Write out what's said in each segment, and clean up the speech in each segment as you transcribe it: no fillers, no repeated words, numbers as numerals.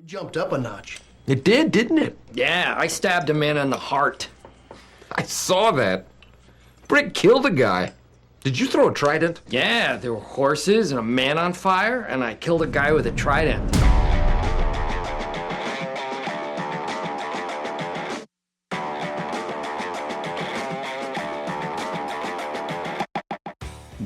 Jumped up a notch. It did, didn't it? Yeah, I stabbed a man in the heart. I saw that. Brick killed a guy. Did you throw a trident? Yeah, there were horses and a man on fire, and I killed a guy with a trident.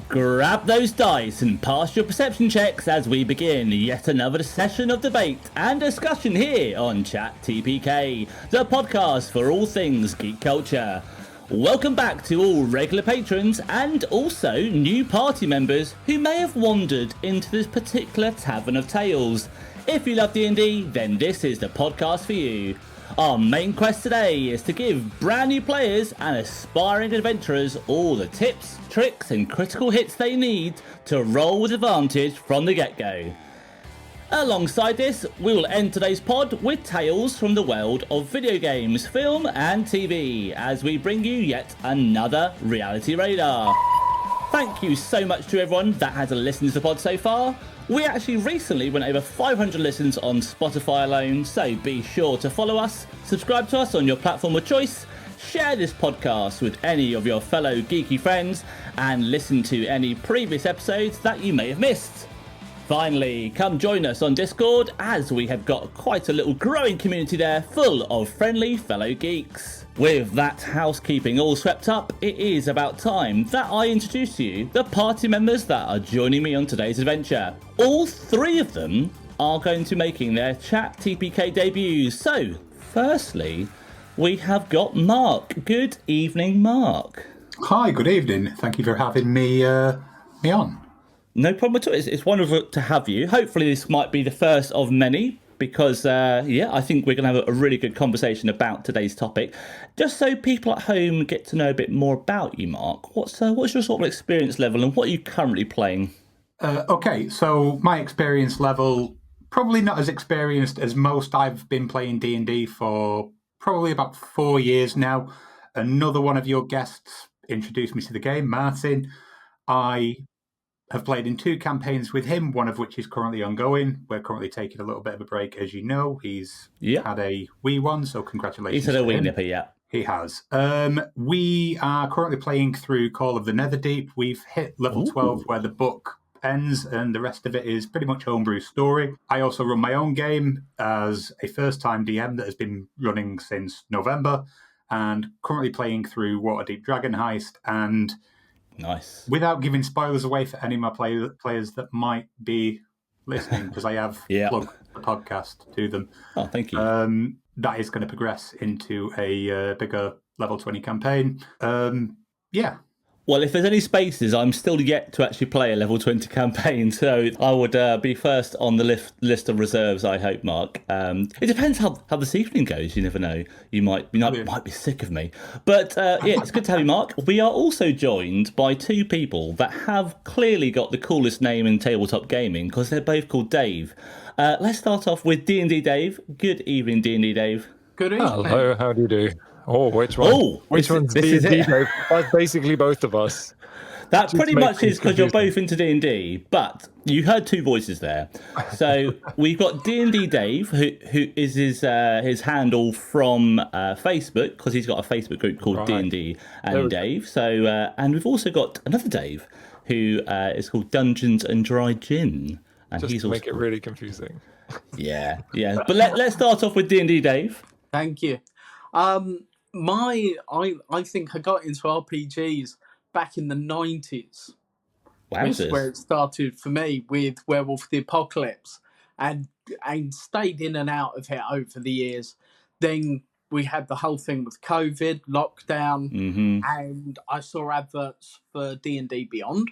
Grab those dice and pass your perception checks as we begin yet another session of debate and discussion here on Chat TPK, the podcast for all things geek culture. Welcome back to all regular patrons and also new party members who may have wandered into this particular Tavern of Tales. If you love D&D, then this is the podcast for you. Our main quest today is to give brand new players and aspiring adventurers all the tips, tricks and critical hits they need to roll with advantage from the get-go. Alongside this, we will end today's pod with tales from the world of video games, film and TV as we bring you yet another Reality Radar. Thank you so much to everyone that has listened to the pod so far. We actually recently went over 500 listens on Spotify alone, so be sure to follow us, subscribe to us on your platform of choice, share this podcast with any of your fellow geeky friends, and listen to any previous episodes that you may have missed. Finally, come join us on Discord as we have got quite a little growing community there full of friendly fellow geeks. With that housekeeping all swept up, it is about time that I introduce to you the party members that are joining me on today's adventure. All three of them are going to be making their Chat TPK debuts. So, firstly, we have got Mark. Good evening, Mark. Hi, good evening. Thank you for having me on. No problem at all. It's wonderful to have you. Hopefully this might be the first of many because, I think we're going to have a really good conversation about today's topic. Just so people at home get to know a bit more about you, Mark, what's your sort of experience level and what are you currently playing? Okay, so my experience level, probably not as experienced as most. I've been playing D&D for probably about 4 years now. Another one of your guests introduced me to the game, Martin. I have played in 2 campaigns with him, one of which is currently ongoing. We're currently taking a little bit of a break, as you know. He's had a wee one, so congratulations. He's had a wee nipper, yeah. He has. We are currently playing through Call of the Netherdeep. We've hit level 12 where the book ends, and the rest of it is pretty much homebrew story. I also run my own game as a first-time DM that has been running since November, and currently playing through Waterdeep Dragon Heist. And nice. Without giving spoilers away for any of my players that might be listening, because I have plugged the podcast to them. Oh, thank you. That is going to progress into a bigger level 20 campaign. Well, if there's any spaces, I'm still yet to actually play a level 20 campaign, so I would be first on the list of reserves, I hope, Mark. It depends how this evening goes, you never know. You might be sick of me. But it's good to have you, Mark. We are also joined by 2 people that have clearly got the coolest name in tabletop gaming, because they're both called Dave. Let's start off with D&D Dave. Good evening, D&D Dave. Good evening. Hello, how do you do? Oh, which one? Which one's D&D, Dave? That's basically both of us. That pretty much is because you're both into D&D, but you heard 2 voices there. So we've got D&D Dave, who is his handle from Facebook, because he's got a Facebook group called D&D and Dave. So and we've also got another Dave, who is called Dungeons and Dry Gin. And Just he's to also make it really confusing. Yeah. But let's start off with D&D Dave. Thank you. I think I got into RPGs back in the 90s. This is where it started for me with Werewolf the Apocalypse, and stayed in and out of it over the years. Then we had the whole thing with COVID, lockdown, and I saw adverts for D&D Beyond,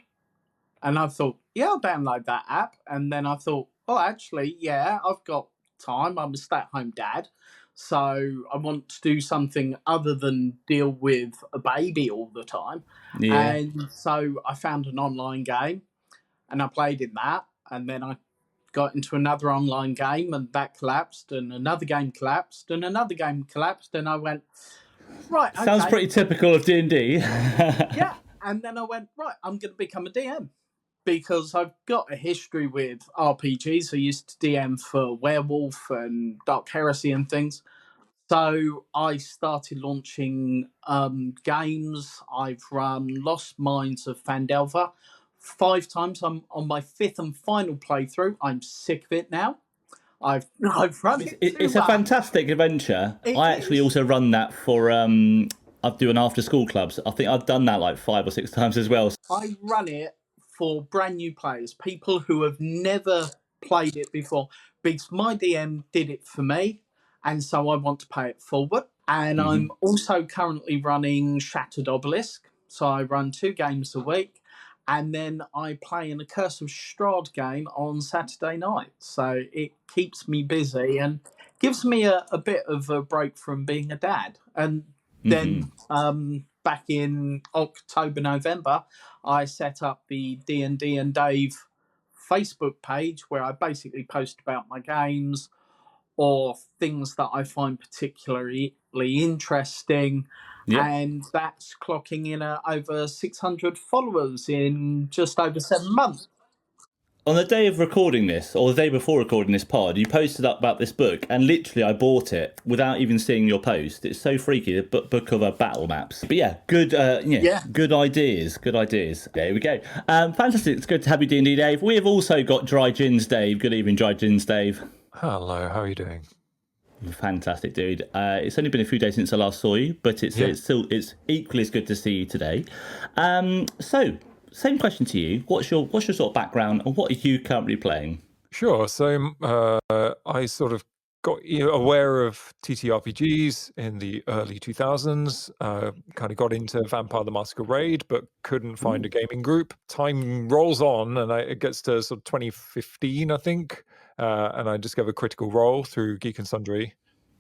and I thought, I'll download that app. And then I thought, actually, I've got time. I'm a stay-at-home dad. So I want to do something other than deal with a baby all the time. Yeah. And so I found an online game and I played in that. And then I got into another online game and that collapsed, and another game collapsed, and another game collapsed. And I went, right. Okay. Sounds pretty typical of D&D. Yeah. And then I went, right, I'm going to become a DM. because I've got a history with RPGs. I used to DM for Werewolf and Dark Heresy and things. So I started launching games. I've run Lost Mines of Phandelver 5 times. I'm on my 5th and final playthrough. I'm sick of it now. I've run it. It's a fantastic adventure. I actually also run that for I do an after school clubs. I think I've done that like 5 or 6 times as well. I run it for brand new players, people who have never played it before, because my DM did it for me, and so I want to pay it forward. And I'm also currently running Shattered Obelisk, so I run 2 games a week. And then I play in a Curse of Strahd game on Saturday night. So it keeps me busy and gives me a bit of a break from being a dad. And then back in October, November, I set up the D&D and Dave Facebook page where I basically post about my games or things that I find particularly interesting. Yep. And that's clocking in at over 600 followers in just over 7 months. On the day of recording this, or the day before recording this pod, you posted up about this book, and literally I bought it without even seeing your post. It's so freaky, the book of battle maps. But yeah, good ideas, good ideas. There we go. Fantastic, it's good to have you, D&D Dave. We have also got Dry Gins Dave. Good evening, Dry Gins Dave. Hello, how are you doing? Fantastic, dude. It's only been a few days since I last saw you, but it's equally as good to see you today. So, same question to you. What's your sort of background, and what are you currently playing? Sure. So I sort of got aware of TTRPGs in the early 2000s. Kind of got into Vampire the Masquerade, but couldn't find a gaming group. Time rolls on, and it gets to sort of 2015, I think. And I discovered Critical Role through Geek and Sundry.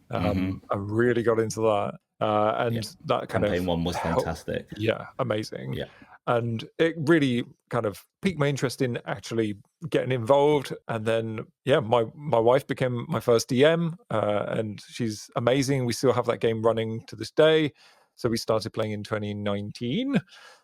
I really got into that. That kind campaign one was fantastic. Yeah, amazing. Yeah. And it really kind of piqued my interest in actually getting involved. And then, my wife became my first DM, and she's amazing. We still have that game running to this day. So we started playing in 2019.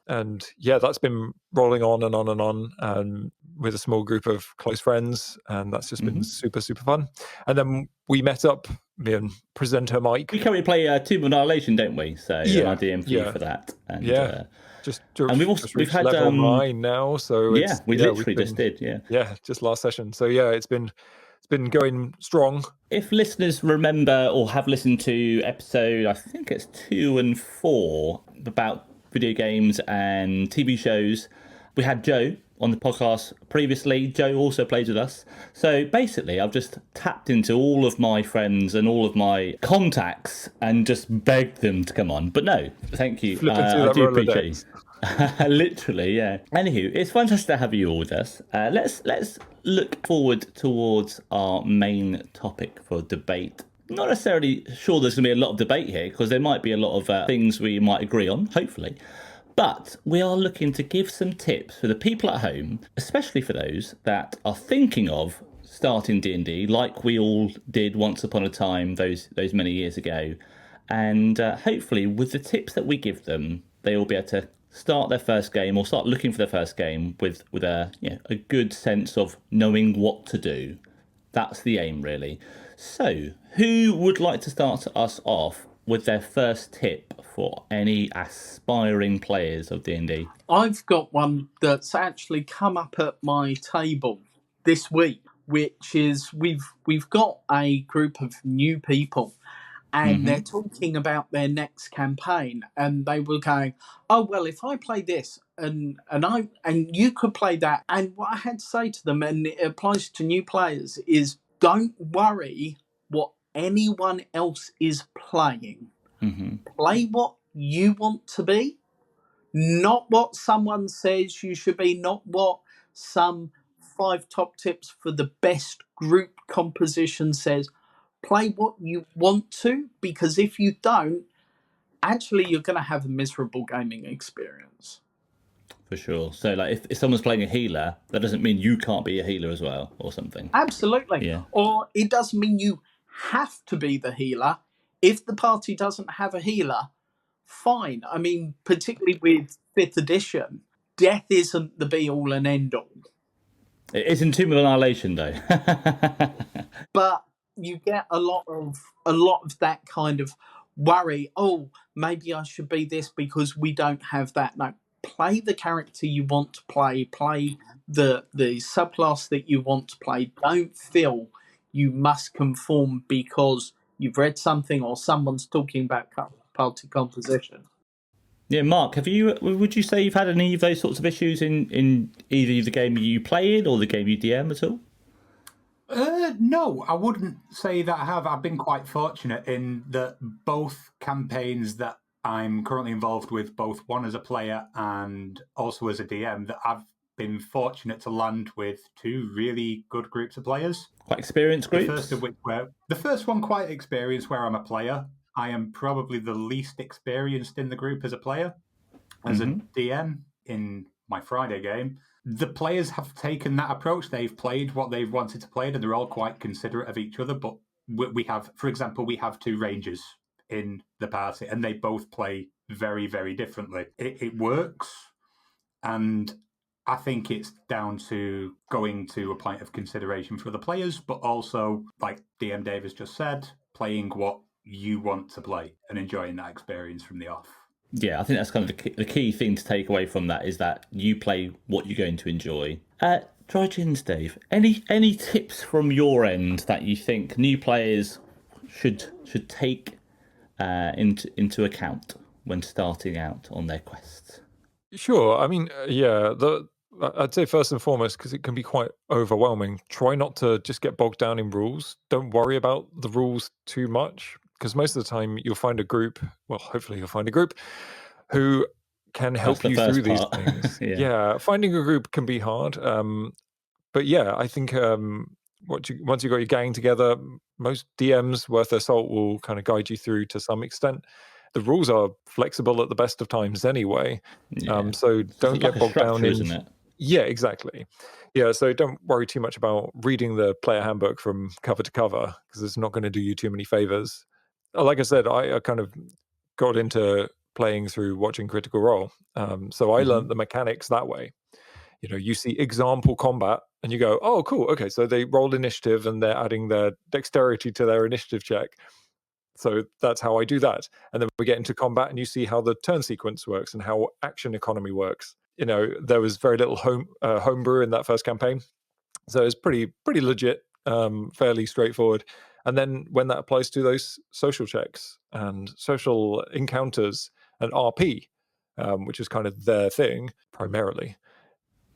And that's been rolling on and on and on, with a small group of close friends. And that's just been super, super fun. And then we met up, me and presenter Mike. We currently play Tomb of Annihilation, don't we? So you're on DM for that. And, and we've had level 9 now. So we literally just did. Just last session. So it's been going strong. If listeners remember or have listened to episode, I think it's 2 and 4 about video games and TV shows, we had Joe on the podcast previously. Joe also plays with us. So basically, I've just tapped into all of my friends and all of my contacts and just begged them to come on. But no, thank you. I do appreciate it. Literally, yeah. Anywho, it's fantastic to have you all with us. Let's look forward towards our main topic for debate. Not necessarily sure there's going to be a lot of debate here, because there might be a lot of things we might agree on, hopefully. But we are looking to give some tips for the people at home, especially for those that are thinking of starting D&D, like we all did once upon a time, those many years ago. And hopefully, with the tips that we give them, they will be able to start their first game or start looking for their first game with a good sense of knowing what to do. That's the aim, really. So, who would like to start us off with their first tip for any aspiring players of D&D? I've got one that's actually come up at my table this week, which is we've got a group of new people, and they're talking about their next campaign, and they were going, "Oh well, if I play this and you could play that," and what I had to say to them, and it applies to new players, is don't worry what anyone else is playing. Play what you want to be, not what someone says you should be, not what some 5 top tips for the best group composition says. Play what you want to, because if you don't, actually you're going to have a miserable gaming experience. For sure. So, like, if someone's playing a healer, that doesn't mean you can't be a healer as well, or something. Absolutely. Yeah. Or it doesn't mean you have to be the healer. If the party doesn't have a healer, fine. I mean, particularly with 5th edition, death isn't the be all and end all. It is in Tomb of Annihilation, though. But you get a lot of that kind of worry. Oh, maybe I should be this because we don't have that. No, play the character you want to play. Play the subclass that you want to play. Don't feel you must conform because you've read something or someone's talking about party composition. Yeah, Mark, would you say you've had any of those sorts of issues in either the game you play in or the game you DM at all? No, I wouldn't say that I have. I've been quite fortunate in that both campaigns that I'm currently involved with, both one as a player and also as a DM, that I've been fortunate to land with two really good groups of players. Quite experienced groups? The first one quite experienced where I'm a player. I am probably the least experienced in the group as a player. As a DM in my Friday game, the players have taken that approach. They've played what they've wanted to play, and they're all quite considerate of each other. But we have, for example, we have two rangers in the party, and they both play very, very differently. It works, and I think it's down to going to a point of consideration for the players, but also, like DM Dave has just said, playing what you want to play and enjoying that experience from the off. Yeah, I think that's kind of the key thing to take away from that is that you play what you're going to enjoy. Dry gins, Dave. Any tips from your end that you think new players should take into account when starting out on their quests? Sure. I mean, I'd say first and foremost, because it can be quite overwhelming, try not to just get bogged down in rules. Don't worry about the rules too much, because most of the time you'll find a group, well, hopefully you'll find a group who can help you through these things. Yeah, finding a group can be hard. But yeah, I think once you've got your gang together, most DMs worth their salt will kind of guide you through to some extent. The rules are flexible at the best of times anyway. Yeah. So don't get bogged down in... Isn't it? Yeah, exactly. Yeah, so don't worry too much about reading the player handbook from cover to cover, because it's not going to do you too many favors. Like I said, I kind of got into playing through watching Critical Role. So I learned the mechanics that way. You know, you see example combat and you go, oh, cool. Okay, so they rolled initiative and they're adding their dexterity to their initiative check. So that's how I do that. And then we get into combat and you see how the turn sequence works and how action economy works. You know, there was very little homebrew in that first campaign. So it's pretty legit, fairly straightforward. And then when that applies to those social checks and social encounters and RP, which is kind of their thing primarily.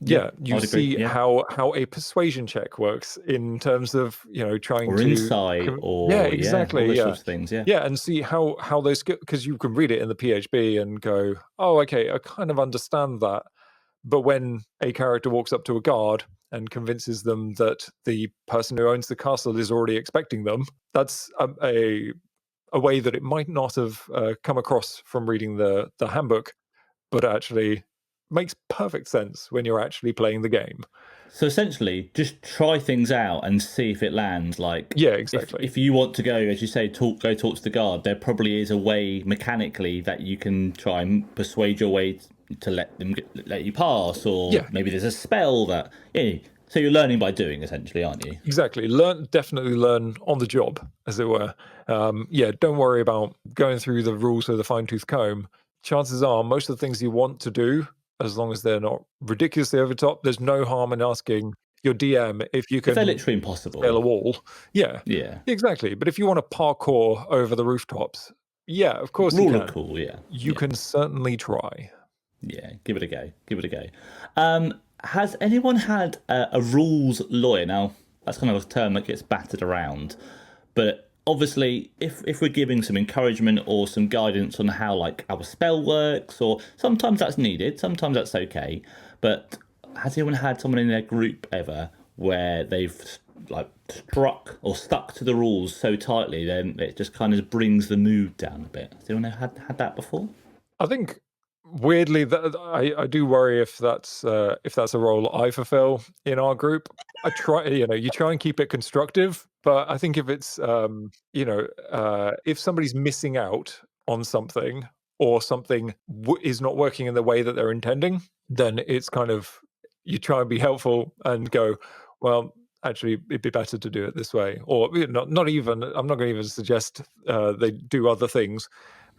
Yeah, you see how a persuasion check works in terms of, you know, trying or to insight or exactly all those sorts of things. Yeah, and see how those, because you can read it in the PHB and go, oh, okay, I kind of understand that. But when a character walks up to a guard and convinces them that the person who owns the castle is already expecting them, that's a way that it might not have come across from reading the handbook, but actually makes perfect sense when you're actually playing the game. So essentially, just try things out and see if it lands. Like, yeah, exactly. If you want to go, as you say, go talk to the guard, there probably is a way mechanically that you can try and persuade your way to let you pass, or maybe there's a spell that. Yeah, so you're learning by doing, essentially, aren't you? Exactly. Definitely learn on the job, as it were. Don't worry about going through the rules with a fine-tooth comb. Chances are, most of the things you want to do, as long as they're not ridiculously over the top, there's no harm in asking your DM if you can. If they're literally impossible. Scale a wall. Yeah, exactly. But if you want to parkour over the rooftops, of course you can. Cool, you can certainly try. Yeah, give it a go. Has anyone had a rules lawyer? Now, that's kind of a term that gets battered around, but obviously, if we're giving some encouragement or some guidance on how like our spell works, or sometimes that's needed, sometimes that's okay. But has anyone had someone in their group ever where they've like stuck to the rules so tightly, then it just kind of brings the mood down a bit? Has anyone had that before? I think weirdly that I do worry if that's a role I fulfill in our group. I try, you try and keep it constructive, but I think if it's if somebody's missing out on something, or something is not working in the way that they're intending, then it's kind of, you try and be helpful and go, well, actually, it'd be better to do it this way. Or not even, I'm not going to even suggest they do other things.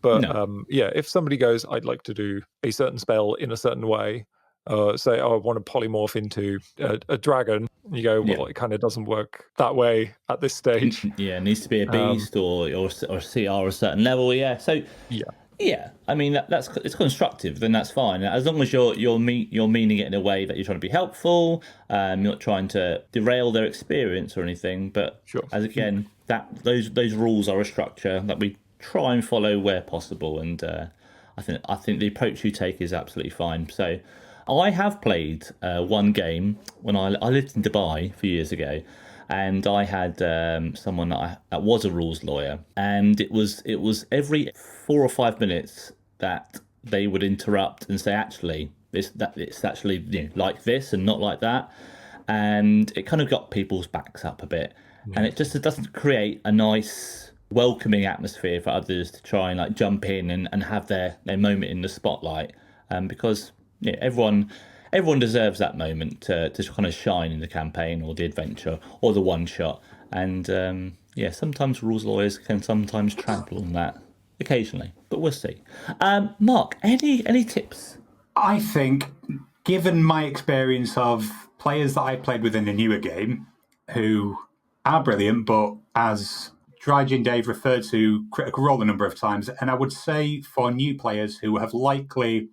But if somebody goes, I'd like to do a certain spell in a certain way, say, I want to polymorph into a dragon, you go, well, it kind of doesn't work that way at this stage. Yeah, it needs to be a beast or CR a certain level. Yeah, so I mean it's constructive. Then that's fine as long as you're meaning it in a way that you're trying to be helpful. You're not trying to derail their experience or anything. But as again, those rules are a structure that we try and follow where possible. And I think the approach you take is absolutely fine. So. I have played one game when I lived in Dubai a few years ago, and I had someone that was a rules lawyer, and it was every 4 or 5 minutes that they would interrupt and say, actually, it's actually like this and not like that, and it kind of got people's backs up a bit, and it doesn't create a nice, welcoming atmosphere for others to try and like jump in and have their moment in the spotlight, because. Yeah, everyone deserves that moment to kind of shine in the campaign or the adventure or the one shot. And sometimes rules lawyers can sometimes trample on that occasionally, but we'll see. Mark, any tips? I think, given my experience of players that I played with in a newer game, who are brilliant, but as Drygen Dave referred to Critical Role a number of times, and I would say for new players who have likely,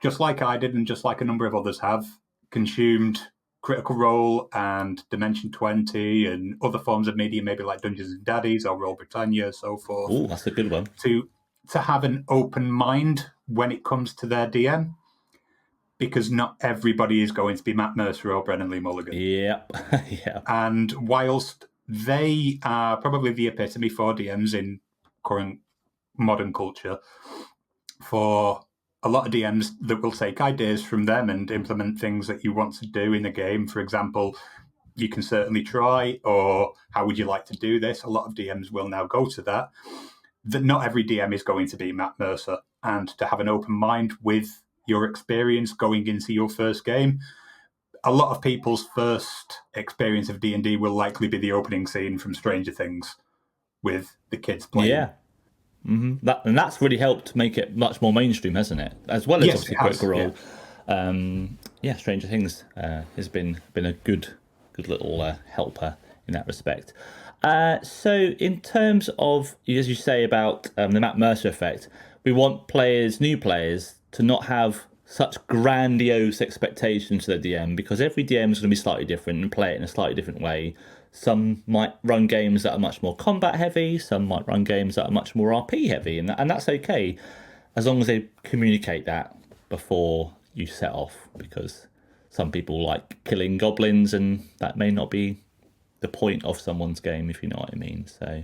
just like I did and just like a number of others have, consumed Critical Role and Dimension 20 and other forms of media, maybe like Dungeons and Daddies or Roll Britannia, so forth. Oh, that's a good one. To have an open mind when it comes to their DM, because not everybody is going to be Matt Mercer or Brennan Lee Mulligan. Yep. Yeah. And whilst they are probably the epitome for DMs in current modern culture, for a lot of DMs that will take ideas from them and implement things that you want to do in the game. For example, you can certainly try, or how would you like to do this? A lot of DMs will now go to that. That not every DM is going to be Matt Mercer, and to have an open mind with your experience going into your first game. A lot of people's first experience of D&D will likely be the opening scene from Stranger Things with the kids playing. Yeah. Mm-hmm. That's really helped make it much more mainstream, hasn't it? As well as obviously Critical Role. Yeah. Stranger Things has been a good little helper in that respect. So in terms of, as you say about the Matt Mercer effect, we want new players, to not have such grandiose expectations to the DM, because every DM is going to be slightly different and play it in a slightly different way. Some might run games that are much more combat heavy, some might run games that are much more RP heavy, and that's okay, as long as they communicate that before you set off, because some people like killing goblins, and that may not be the point of someone's game, if you know what I mean. So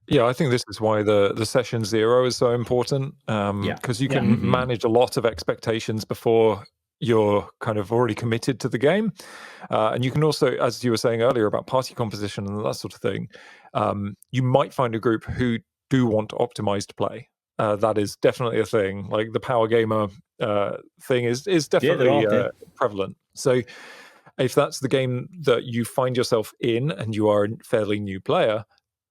yeah, I think this is why the session 0 is so important, because you can manage a lot of expectations before you're kind of already committed to the game. And you can also, as you were saying earlier about party composition and that sort of thing, you might find a group who do want optimized play. That is definitely a thing. Like the power gamer thing is definitely prevalent. So if that's the game that you find yourself in and you are a fairly new player,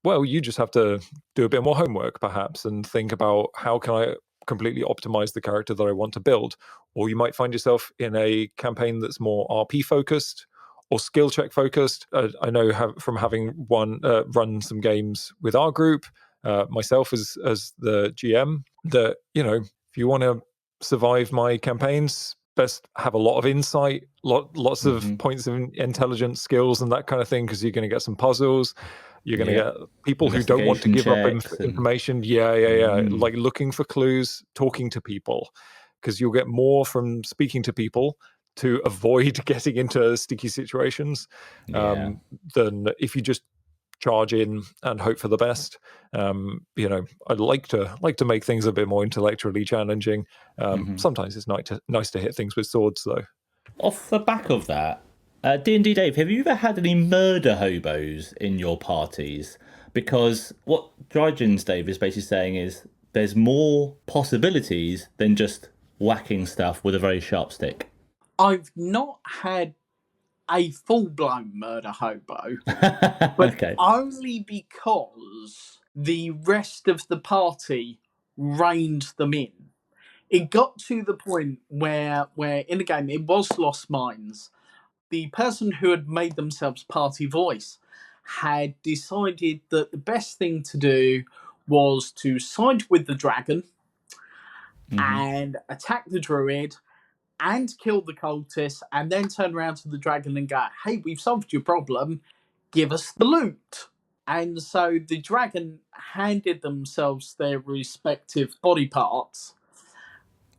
well, you just have to do a bit more homework perhaps and think about, how can I completely optimize the character that I want to build? Or you might find yourself in a campaign that's more RP focused or skill check focused. I know from having run some games with our group, myself as the GM, that, if you want to survive my campaigns, best have a lot of insight, lots of points of intelligence, skills, and that kind of thing, because you're going to get some puzzles. You're going to get people who don't want to give up information. Like looking for clues, talking to people, because you'll get more from speaking to people to avoid getting into sticky situations than if you just charge in and hope for the best. I'd like to make things a bit more intellectually challenging. Sometimes it's nice to hit things with swords, though. Off the back of that, D&D Dave, have you ever had any murder hobos in your parties? Because what Drygens Dave is basically saying is there's more possibilities than just whacking stuff with a very sharp stick. I've not had a full-blown murder hobo, but Okay. only because the rest of the party reined them in. It got to the point where in the game, it was Lost Mines. The person who had made themselves party voice had decided that the best thing to do was to side with the dragon and attack the druid and kill the cultist, and then turn around to the dragon and go, "Hey, we've solved your problem. Give us the loot." And so the dragon handed themselves their respective body parts,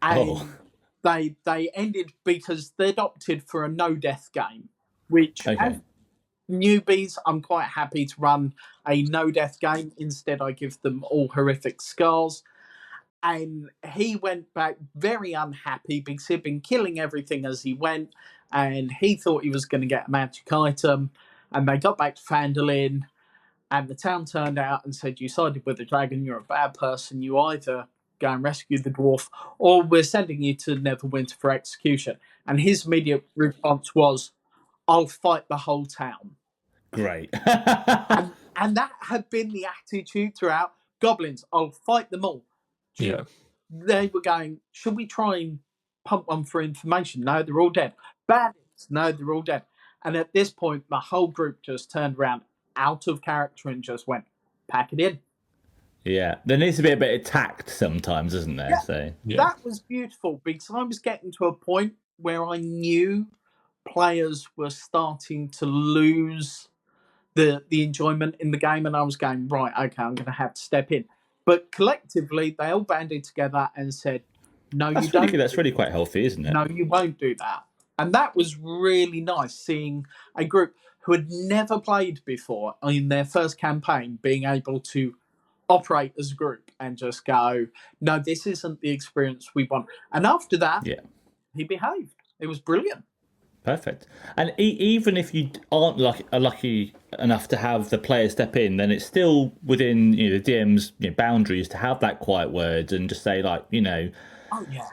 and they ended because they'd opted for a no-death game, which as newbies, I'm quite happy to run a no-death game. Instead, I give them all horrific scars. And he went back very unhappy because he'd been killing everything as he went, and he thought he was going to get a magic item. And they got back to Fandolin, and the town turned out and said, "You sided with the dragon, you're a bad person. You either go and rescue the dwarf, or we're sending you to Neverwinter for execution." And his immediate response was, "I'll fight the whole town." Great. and that had been the attitude throughout. Goblins, I'll fight them all. Yeah. They were going, "Should we try and pump one for information?" No, they're all dead. Bandits, no, they're all dead. And at this point, the whole group just turned around out of character and just went, "Pack it in." Yeah, there needs to be a bit of tact sometimes, isn't there? That was beautiful because I was getting to a point where I knew players were starting to lose the enjoyment in the game, and I was going, right, okay, I'm going to have to step in. But collectively, they all banded together and said, "No, you don't." That's really quite healthy, isn't it? "No, you won't do that." And that was really nice, seeing a group who had never played before in their first campaign being able to operate as a group and just go, "No, this isn't the experience we want." And after that, he behaved. It was brilliant. Perfect. And even if you aren't lucky enough to have the player step in, then it's still within the DM's boundaries to have that quiet word and just say, like, "Oh yeah,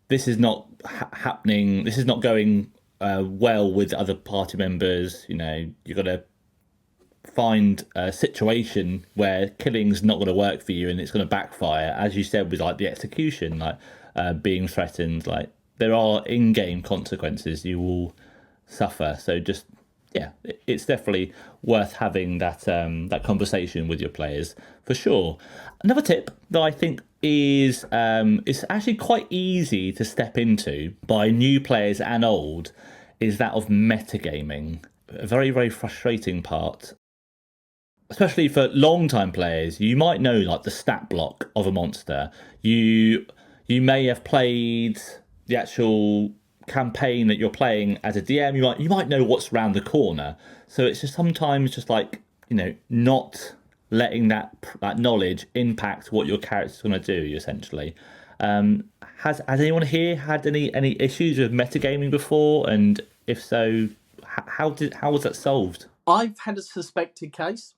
this is not happening. This is not going well with other party members. You've got to find a situation where killing's not going to work for you and it's going to backfire." As you said, with like the execution, like being threatened, like there are in-game consequences you will suffer. So just it's definitely worth having that conversation with your players for sure. Another tip that I think is it's actually quite easy to step into by new players and old is that of metagaming. A very, very frustrating part, especially for long-time players. You might know like the stat block of a monster. You may have played the actual campaign that you're playing as a DM. You might know what's around the corner. So it's just sometimes just like not letting that knowledge impact what your character's going to do. Essentially, has anyone here had any issues with metagaming before? And if so, how was that solved? I've had a suspected case.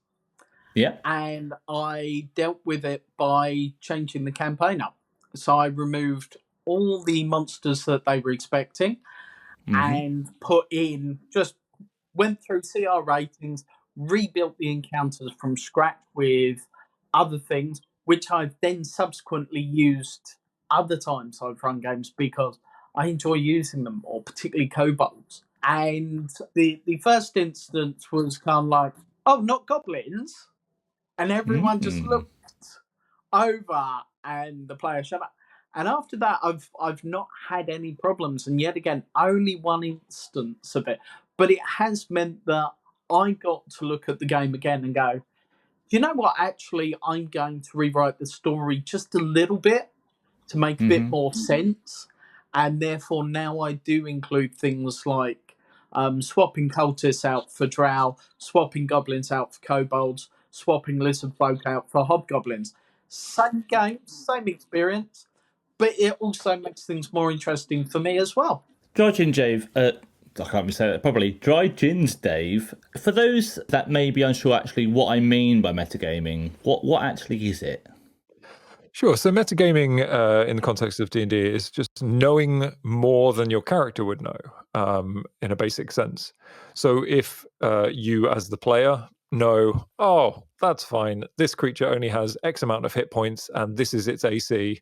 Yeah. And I dealt with it by changing the campaign up. So I removed all the monsters that they were expecting and just went through CR ratings, rebuilt the encounters from scratch with other things, which I've then subsequently used other times I've run games because I enjoy using them, or particularly kobolds. And the first instance was kind of like, "Oh, not goblins?" And everyone just looked over, and the player shut up. And after that, I've not had any problems. And yet again, only one instance of it. But it has meant that I got to look at the game again and go, "You know what? Actually, I'm going to rewrite the story just a little bit to make a bit more sense." And therefore, now I do include things like swapping cultists out for drow, swapping goblins out for kobolds, swapping lizard folk out for hobgoblins. Same game, same experience, but it also makes things more interesting for me as well. Dry Gin Dave, I can't even say that properly. Dry Gins Dave. For those that may be unsure actually what I mean by metagaming, what actually is it? Sure. So metagaming in the context of D&D is just knowing more than your character would know in a basic sense. So if you as the player know, oh, that's fine, this creature only has X amount of hit points and this is its AC,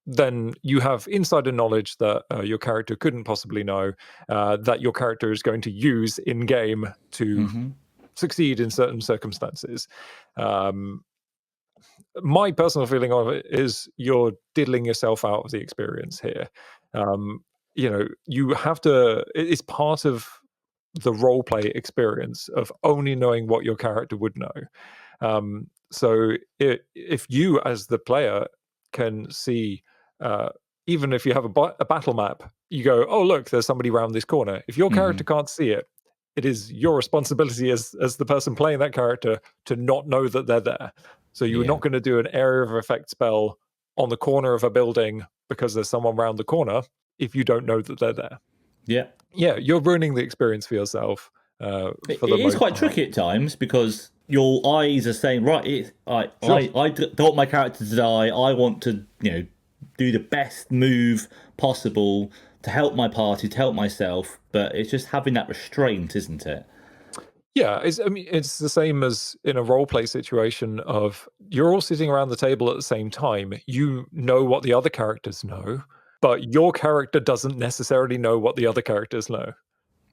then you have insider knowledge that your character couldn't possibly know, that your character is going to use in-game to succeed in certain circumstances. My personal feeling of it is you're diddling yourself out of the experience here. You have to, it's part of the role play experience of only knowing what your character would know. So if you as the player can see, even if you have a battle map, you go, oh, look, there's somebody around this corner. If your character can't see it, it is your responsibility as the person playing that character to not know that they're there. So you're not going to do an area of effect spell on the corner of a building because there's someone around the corner if you don't know that they're there. Yeah, you're ruining the experience for yourself. It is quite tricky at times because your eyes are saying, right, I don't want my character to die. I want to, do the best move possible to help my party, to help myself. But it's just having that restraint, isn't it? Yeah, it's the same as in a role play situation of you're all sitting around the table at the same time. You know what the other characters know, but your character doesn't necessarily know what the other characters know.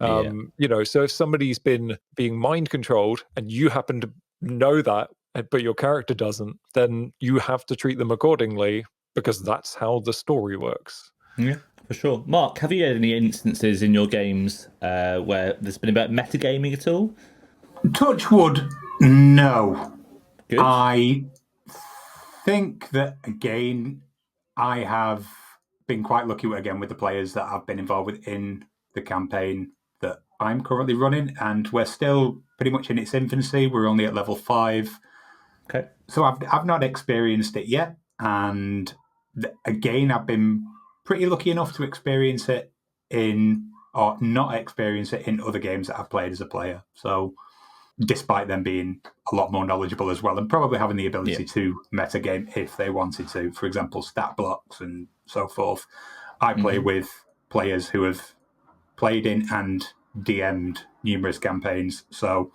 So if somebody's been being mind controlled and you happen to know that, but your character doesn't, then you have to treat them accordingly because that's how the story works. Yeah, for sure. Mark, have you had any instances in your games where there's been about metagaming at all? Touch wood, no. Good. I think that, again, I have been quite lucky again with the players that I've been involved with in the campaign that I'm currently running, and we're still pretty much in its infancy. We're only at level 5. Okay. So I've not experienced it yet, and again, I've been pretty lucky enough to experience it or not experience it in other games that I've played as a player. So despite them being a lot more knowledgeable as well, and probably having the ability to metagame if they wanted to, for example, stat blocks and so forth. I play with players who have played in and DM'd numerous campaigns. So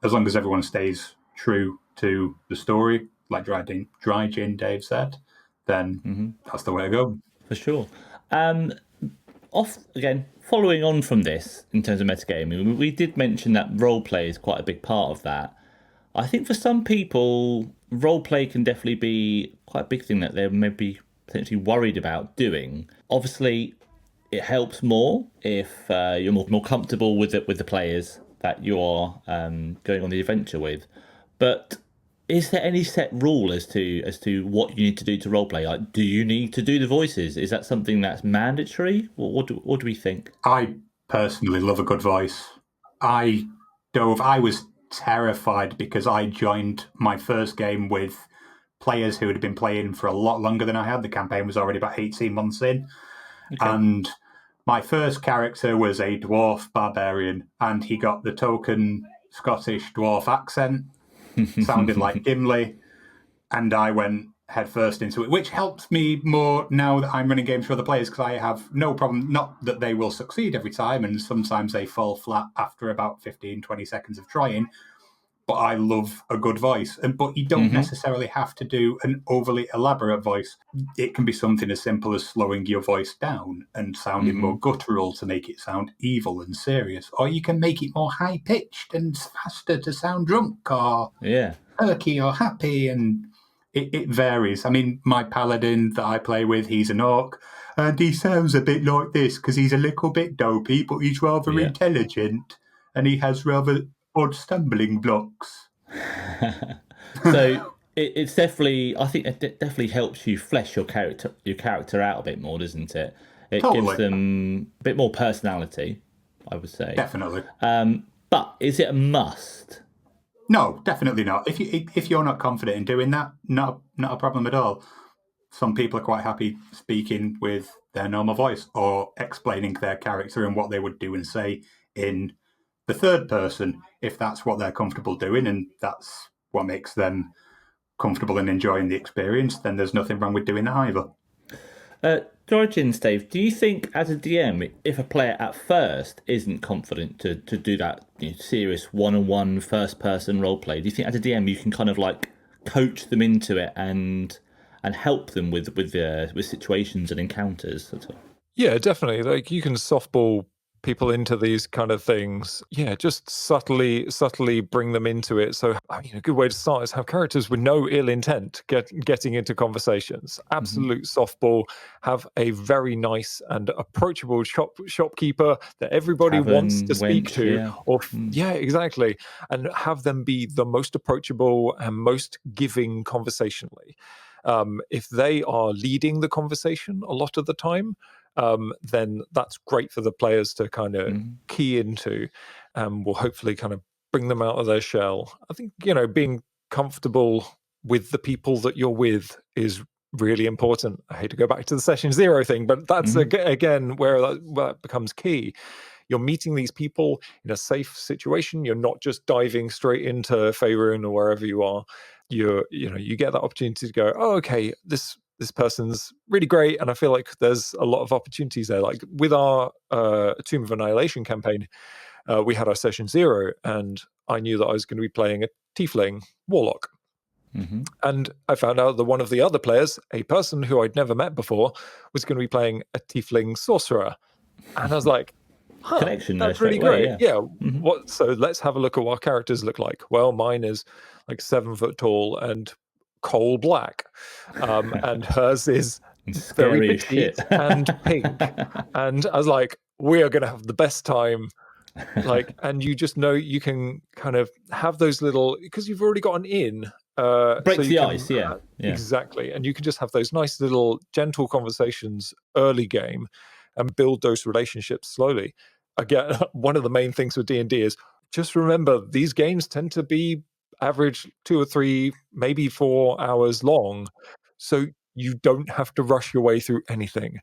as long as everyone stays true to the story, like Dry Gin Dave said, then that's the way to go. For sure. Following on from this, in terms of metagaming, we did mention that roleplay is quite a big part of that. I think for some people, roleplay can definitely be quite a big thing that they're maybe potentially worried about doing. Obviously, it helps more if you're more comfortable with the players that you are going on the adventure with. But is there any set rule as to what you need to do to roleplay? Like, do you need to do the voices? Is that something that's mandatory? What do we think? I personally love a good voice. I was terrified because I joined my first game with players who had been playing for a lot longer than I had. The campaign was already about 18 months in. Okay. And my first character was a dwarf barbarian, and he got the token Scottish dwarf accent. Sounded like Gimli, and I went headfirst into it, which helps me more now that I'm running games for other players because I have no problem, not that they will succeed every time, and sometimes they fall flat after about 15-20 seconds of trying, but I love a good voice. But you don't necessarily have to do an overly elaborate voice. It can be something as simple as slowing your voice down and sounding more guttural to make it sound evil and serious. Or you can make it more high-pitched and faster to sound drunk or perky or happy. And it varies. I mean, my paladin that I play with, he's an orc, and he sounds a bit like this because he's a little bit dopey, but he's rather intelligent, and he has rather odd stumbling blocks. So it's definitely, I think it definitely helps you flesh your character out a bit more, doesn't it? It gives them a bit more personality, I would say. Definitely. But is it a must? No, definitely not. If you're not confident in doing that, not a problem at all. Some people are quite happy speaking with their normal voice or explaining their character and what they would do and say in the third person, if that's what they're comfortable doing and that's what makes them comfortable and enjoying the experience, then there's nothing wrong with doing that either. George and Dave, do you think as a DM, if a player at first isn't confident to do that serious one-on-one first-person roleplay, do you think as a DM you can kind of like coach them into it and help them with situations and encounters? Yeah, definitely. Like you can softball people into these kind of things. Yeah, just subtly bring them into it. So, I mean, a good way to start is have characters with no ill intent getting into conversations. Absolute softball. Have a very nice and approachable shopkeeper that everybody wants to speak to. Yeah, exactly. And have them be the most approachable and most giving conversationally. If they are leading the conversation a lot of the time, then that's great for the players to kind of key into, and will hopefully kind of bring them out of their shell. I think, being comfortable with the people that you're with is really important. I hate to go back to the session 0 thing, but that's again where that becomes key. You're meeting these people in a safe situation. You're not just diving straight into Faerun or wherever you are. You get that opportunity to go, oh, okay, this person's really great, and I feel like there's a lot of opportunities there. Like with our Tomb of Annihilation campaign, we had our session 0, and I knew that I was going to be playing a tiefling warlock. And I found out that one of the other players, a person who I'd never met before, was going to be playing a tiefling sorcerer. And I was like, connection, that's really great. Away, yeah. So let's have a look at what characters look like. Well, mine is like 7 foot tall and coal black, and hers is very petite and pink. And I was like, we are going to have the best time. And you just know you can kind of have those little, because you've already got an in. Breaks the ice, yeah. Exactly. And you can just have those nice little gentle conversations early game and build those relationships slowly. Again, one of the main things with D&D is just remember these games tend to be average 2 or 3, maybe 4 hours long. So you don't have to rush your way through anything.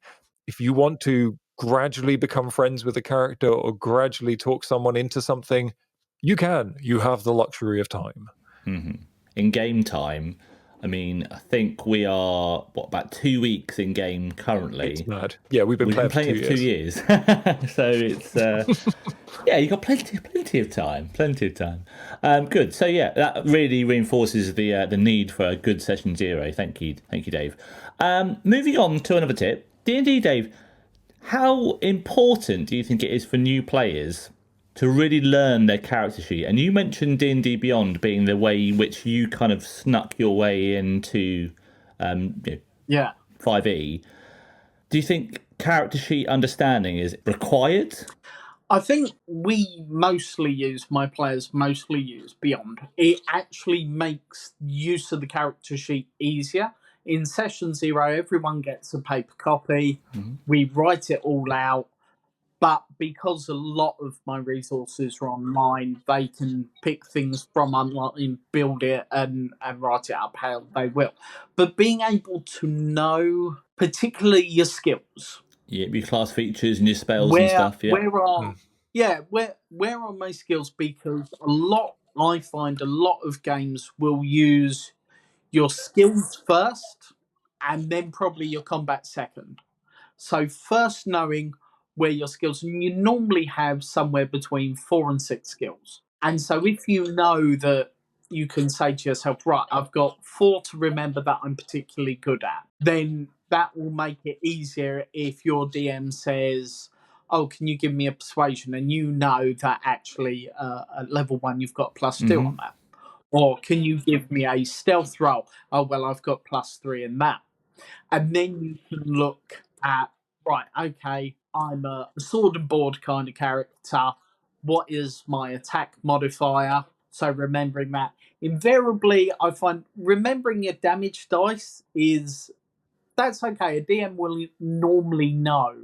If you want to gradually become friends with a character or gradually talk someone into something, you can. You have the luxury of time. In game time, I mean, I think we are about 2 weeks in game currently. It's mad. Yeah, we've been playing for 2 years. So it's you've got plenty of time. Good. So yeah, that really reinforces the need for a good session 0. Thank you, Dave. Moving on to another tip, D&D, Dave. How important do you think it is for new players to really learn their character sheet? And you mentioned D&D Beyond being the way in which you kind of snuck your way into 5e. Do you think character sheet understanding is required? I think my players mostly use Beyond. It actually makes use of the character sheet easier. In session 0, everyone gets a paper copy. We write it all out. But because a lot of my resources are online, they can pick things from online, build it, and write it up how they will. But being able to know, particularly your skills. Yeah, your class features and your spells and stuff. Yeah. Where are my skills? Because I find a lot of games will use your skills first and then probably your combat second. So first knowing where your skills, and you normally have somewhere between 4 and 6 skills. And so if you know that you can say to yourself, right, I've got 4 to remember that I'm particularly good at, then that will make it easier if your DM says, oh, can you give me a persuasion? And you know that actually at level 1 you've got +2 on that. Or can you give me a stealth roll? Oh, well, I've got +3 in that. And then you can look at, right, okay, I'm a sword and board kind of character. What is my attack modifier? So remembering that. Invariably, I find remembering your damage dice that's okay. A DM will normally know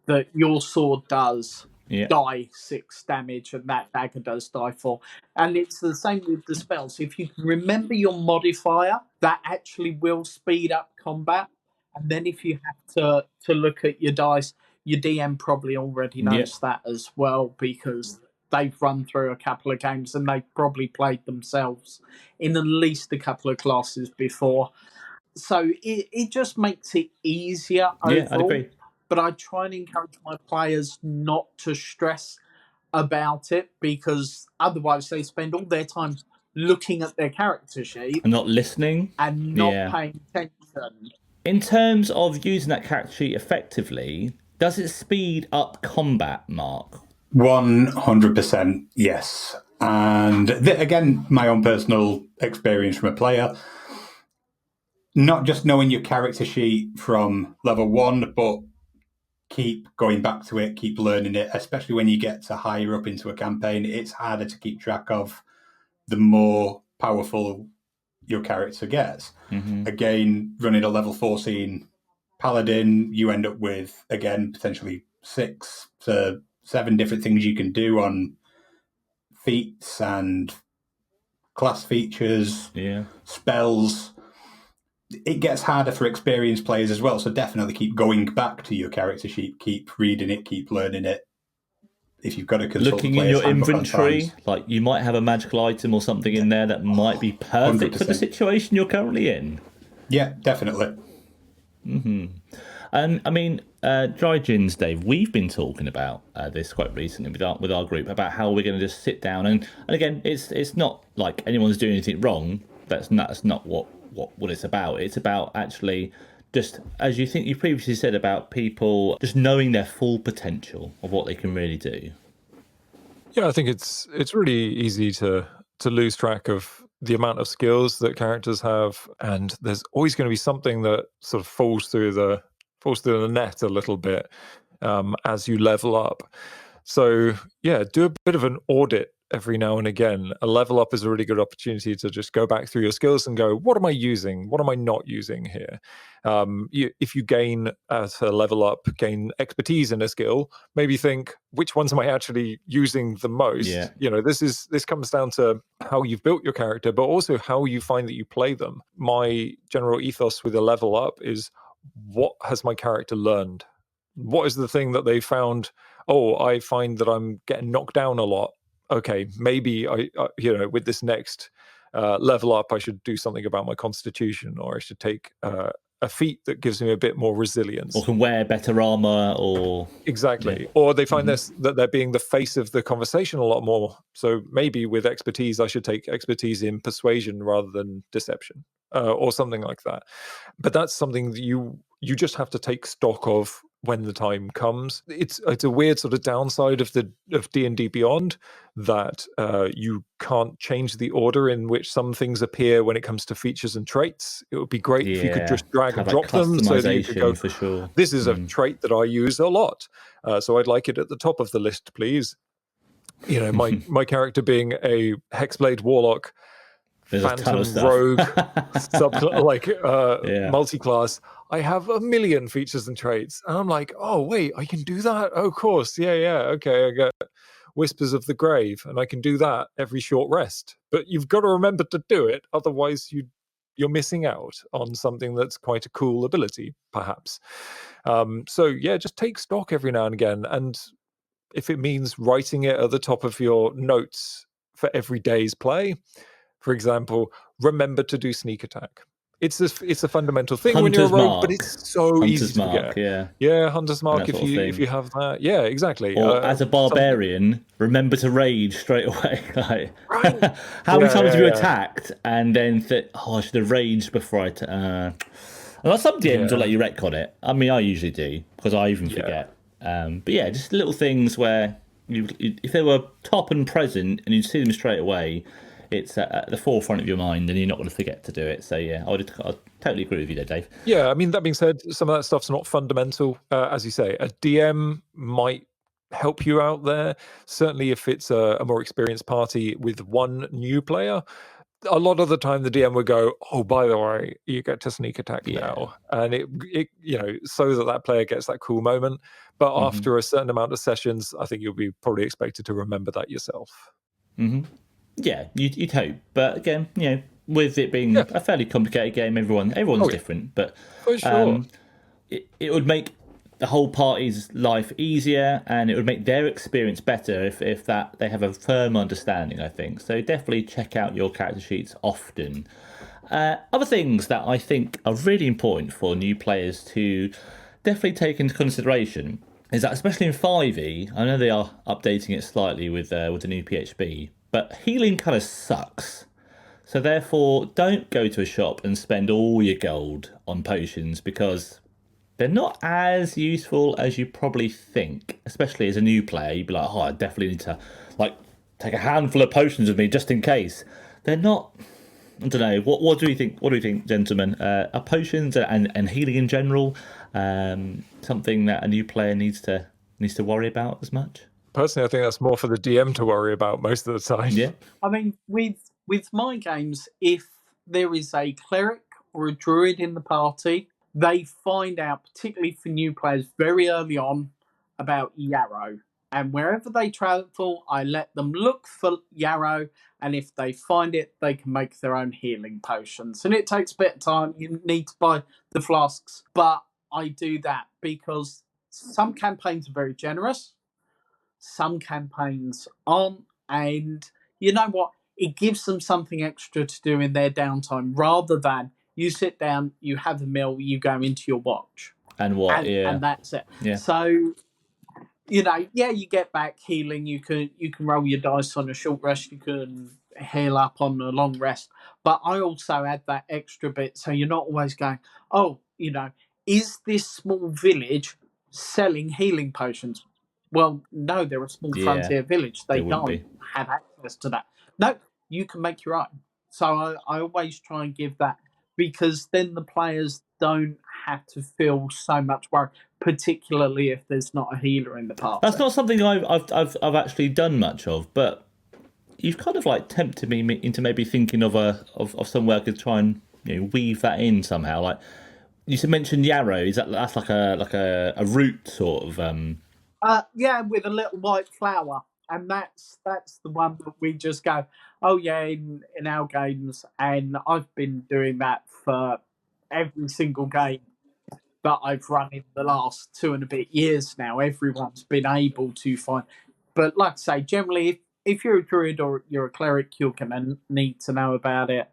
that your sword does die 6 damage and that dagger does die 4. And it's the same with the spells. If you can remember your modifier, that actually will speed up combat. And then if you have to look at your dice, your DM probably already knows that as well, because they've run through a couple of games and they've probably played themselves in at least a couple of classes before. So it just makes it easier overall. Yeah, I'd agree. But I try and encourage my players not to stress about it, because otherwise they spend all their time looking at their character sheet and not listening and not paying attention. In terms of using that character sheet effectively, does it speed up combat, Mark? 100% yes. And again, my own personal experience from a player, not just knowing your character sheet from level 1, but keep going back to it, keep learning it, especially when you get to higher up into a campaign. It's harder to keep track of the more powerful your character gets. Again, running a level 14 paladin, you end up with, again, potentially 6 to 7 different things you can do on feats and class features, spells. It gets harder for experienced players as well, so definitely keep going back to your character sheet, keep reading it, keep learning it. If you've got to consult looking in your inventory, like you might have a magical item or something in there that might be perfect 100%. For the situation you're currently in. Yeah, definitely. And I mean, Dry Gins, Dave, we've been talking about this quite recently with our group about how we're going to just sit down and again, it's not like anyone's doing anything wrong. That's not what it's about. It's about actually just, as you think you previously said, about people just knowing their full potential of what they can really do. Yeah, I think it's really easy to lose track of the amount of skills that characters have, and there's always going to be something that sort of falls through the net a little bit as you level up. So yeah, do a bit of an audit every now and again. A level up is a really good opportunity to just go back through your skills and go, what am I using? What am I not using here? If you gain as a level up, gain expertise in a skill, maybe think, which ones am I actually using the most? Yeah. You know, this comes down to how you've built your character, but also how you find that you play them. My general ethos with a level up is, what has my character learned? What is the thing that they found? Oh, I find that I'm getting knocked down a lot. Okay, maybe I with this next level up, I should do something about my constitution, or I should take a feat that gives me a bit more resilience, or can wear better armor, or exactly. Or they find that they're being the face of the conversation a lot more. So maybe with expertise, I should take expertise in persuasion rather than deception, or something like that. But that's something that you just have to take stock of when the time comes. It's a weird sort of downside of D&D Beyond that you can't change the order in which some things appear when it comes to features and traits. It would be great if you could just drag and drop them, so that you could go, for sure. This is a trait that I use a lot, so I'd like it at the top of the list, please. You know, my character being a Hexblade Warlock, there's Phantom Rogue, multi-class. I have a million features and traits, and I'm like, oh wait, I can do that. Oh, of course, yeah, okay. I get Whispers of the Grave, and I can do that every short rest. But you've got to remember to do it, otherwise you're missing out on something that's quite a cool ability, perhaps. So yeah, just take stock every now and again, and if it means writing it at the top of your notes for every day's play. For example, remember to do sneak attack. It's a fundamental thing when you're a rogue, but it's so easy to forget. Yeah, Hunter's Mark, if you have that. Yeah, exactly. Or as a barbarian, remember to rage straight away. How many times have you attacked and then I should have raged before I... Well, some DMs will let you retcon it. I mean, I usually do, because I even forget. But yeah, just little things where if they were top and present and you'd see them straight away, it's at the forefront of your mind and you're not going to forget to do it. So yeah, I totally agree with you there, Dave. Yeah, I mean, that being said, some of that stuff's not fundamental. As you say, a DM might help you out there. Certainly if it's a more experienced party with one new player, a lot of the time the DM would go, oh, by the way, you get to sneak attack now. And it so that player gets that cool moment. But after a certain amount of sessions, I think you'll be probably expected to remember that yourself. Yeah, you'd hope. But again, with it being a fairly complicated game, everyone's different. But for sure. It would make the whole party's life easier, and it would make their experience better if that they have a firm understanding, I think. So definitely check out your character sheets often. Other things that I think are really important for new players to definitely take into consideration is that, especially in 5e, I know they are updating it slightly with the new PHB, but healing kind of sucks. So therefore, don't go to a shop and spend all your gold on potions, because they're not as useful as you probably think. Especially as a new player, you'd be like, oh, I definitely need to take a handful of potions with me just in case. They're not. I don't know. What do we think? What do we think, gentlemen? Are potions and healing in general something that a new player needs to worry about as much? Personally, I think that's more for the DM to worry about most of the time. Yeah. I mean, with my games, if there is a cleric or a druid in the party, they find out, particularly for new players, very early on about yarrow. And wherever they travel, I let them look for yarrow, and if they find it, they can make their own healing potions. And it takes a bit of time. You need to buy the flasks. But I do that because some campaigns are very generous. Some campaigns aren't. And you know what? It gives them something extra to do in their downtime, rather than you sit down, you have a meal, you go into your watch. And and that's it. Yeah. So, you get back healing. You can roll your dice on a short rest. You can heal up on a long rest. But I also add that extra bit, so you're not always going, oh, is this small village selling healing potions? Well, no, they're a small frontier village. They don't have access to that. No, you can make your own. So I always try and give that, because then the players don't have to feel so much worry, particularly if there's not a healer in the party. That's not something I've actually done much of, but you've kind of tempted me into maybe thinking of somewhere I could try and weave that in somehow. Like you mentioned yarrow, that's like a root sort of yeah, with a little white flower. And that's the one that we just go, oh yeah, in our games, and I've been doing that for every single game that I've run in the last 2 and a bit years now. Everyone's been able to find. But like I say, generally, if you're a druid or you're a cleric, you're going to need to know about it.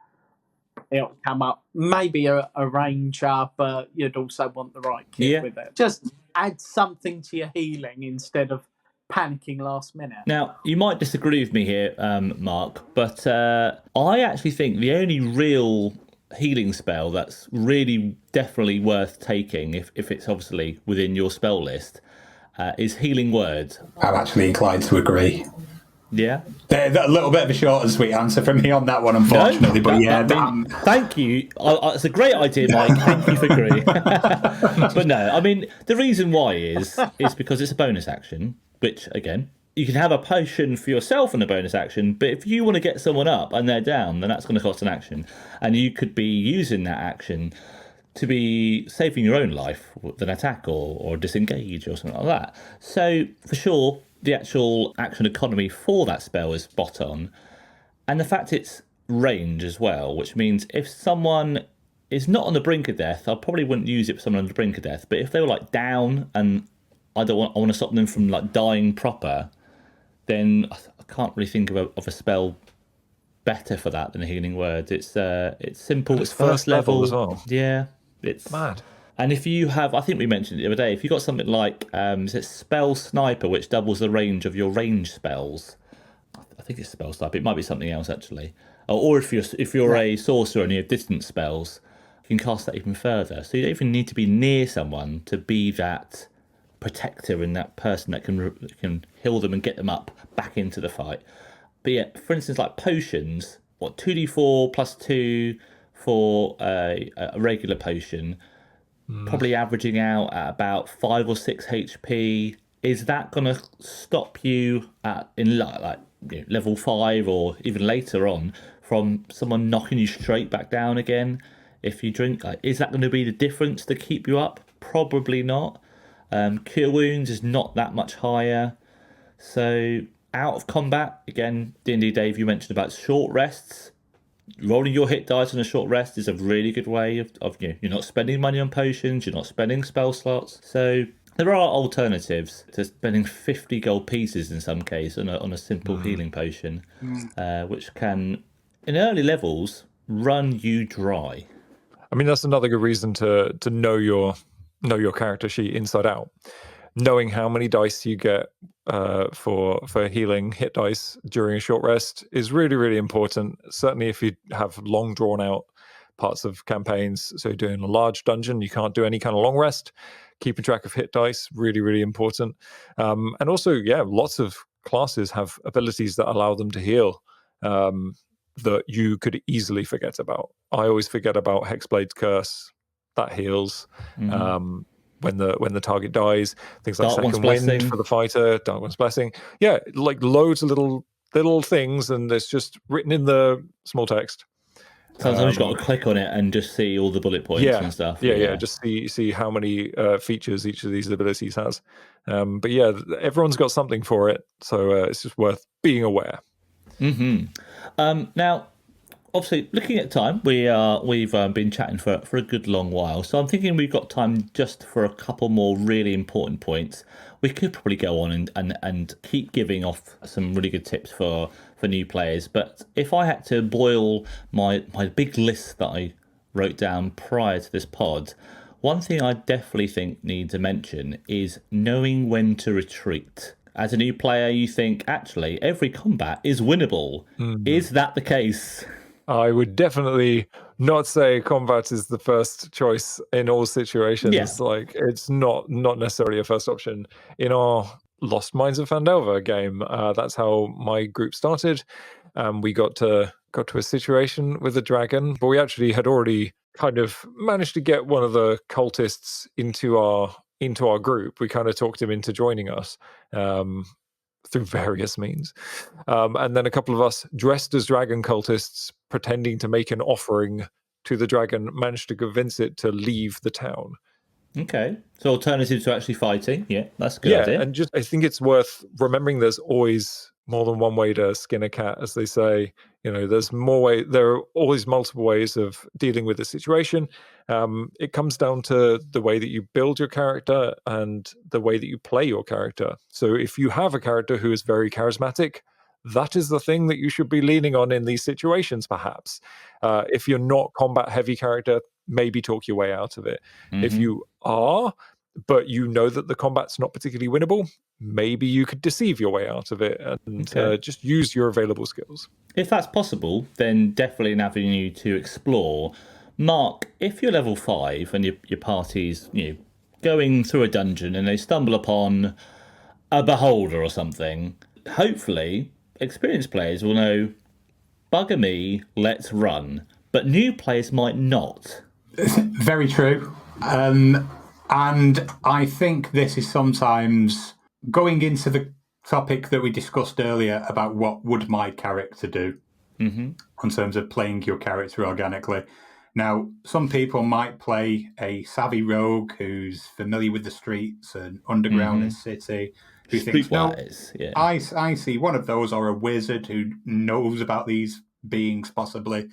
It'll come up. Maybe a ranger, but you'd also want the right kit with it. Just add something to your healing instead of panicking last minute. Now, you might disagree with me here, Mark, but I actually think the only real healing spell that's really definitely worth taking, if it's obviously within your spell list, is Healing Word. I'm actually inclined to agree. Yeah? A little bit of a short and sweet answer from me on that one, unfortunately. Thank you. It's a great idea, Mike. Thank you for agreeing. But no, I mean, the reason why is because it's a bonus action, which, again, you can have a potion for yourself in a bonus action, but if you want to get someone up and they're down, then that's going to cost an action. And you could be using that action to be saving your own life with an attack or disengage or something like that. So, for sure, the actual action economy for that spell is spot on. And the fact it's range as well, which means if someone is not on the brink of death, I probably wouldn't use it for someone on the brink of death, but if they were down and I want to stop them from dying proper, then I can't really think of a spell better for that than a Healing Word. It's simple. It's first level as well. Yeah, it's mad. And if you have, I think we mentioned it the other day, if you've got something like it's Spell Sniper, which doubles the range of your range spells. I think it's Spell Sniper. It might be something else actually. Or if you're a sorcerer and you have distance spells, you can cast that even further. So you don't even need to be near someone to be that protector and that person that can heal them and get them up back into the fight. But yeah, for instance, like potions, 2d4 plus 2 for a regular potion, probably averaging out at about 5 or 6 HP. Is that going to stop you in level 5 or even later on from someone knocking you straight back down again if you drink? Is that going to be the difference to keep you up? Probably not. Cure Wounds is not that much higher. So out of combat, again, D&D Dave, you mentioned about short rests. Rolling your hit dice on a short rest is a really good way of you're not spending money on potions, you're not spending spell slots. So There are alternatives to spending 50 gold pieces in some case on a simple healing potion, which can, in early levels, run you dry. I mean, that's another good reason to know your character sheet inside out. Knowing how many dice you get for healing hit dice during a short rest is really, really important. Certainly if you have long drawn out parts of campaigns, so you're doing a large dungeon, you can't do any kind of long rest. Keeping track of hit dice, really, really important. And also, lots of classes have abilities that allow them to heal that you could easily forget about. I always forget about Hexblade's Curse. That heals. When the target dies, things like Dark One's Second Wind Blessing. for the fighter, Dark One's Blessing. Yeah, like loads of little things, and it's just written in the small text. Sometimes you've got to click on it and just see all the bullet points and stuff. Yeah. Just see how many features each of these abilities has. But yeah, everyone's got something for it, so it's just worth being aware. Now, obviously, looking at time, we've been chatting for a good long while, so I'm thinking we've got time just for a couple more really important points. We could probably go on and keep giving off some really good tips for new players, but if I had to boil my big list that I wrote down prior to this pod, one thing I definitely think needs a mention is knowing when to retreat. As a new player, you think, actually, every combat is winnable. Is that the case? I would definitely not say combat is the first choice in all situations. Yeah. Like, it's not necessarily a first option. In our Lost Mines of Phandelver game, that's how my group started. We got to a situation with a dragon, but we actually had already kind of managed to get one of the cultists into our group. We kind of talked him into joining us. Through various means. And then a couple of us dressed as dragon cultists, pretending to make an offering to the dragon, managed to convince it to leave the town. Okay. So alternatives to actually fighting. Yeah, that's a good Yeah, idea. and I think it's worth remembering there's always more than one way to skin a cat, as they say. There are always multiple ways of dealing with the situation. It comes down to the way that you build your character and the way that you play your character. So if you have a character who is very charismatic, that is the thing that you should be leaning on in these situations, perhaps. If you're not combat heavy character, maybe talk your way out of it. If you are, but you know that the combat's not particularly winnable, maybe you could deceive your way out of it and just use your available skills. If that's possible, then definitely an avenue to explore. Mark, if you're level 5 and your party's going through a dungeon and they stumble upon a beholder or something, hopefully experienced players will know, bugger me, let's run. But new players might not. Very true. And I think this is sometimes going into the topic that we discussed earlier about what would my character do in terms of playing your character organically. Now, some people might play a savvy rogue who's familiar with the streets and underground and city, who thinks, no, I see one of those, or a wizard who knows about these beings possibly.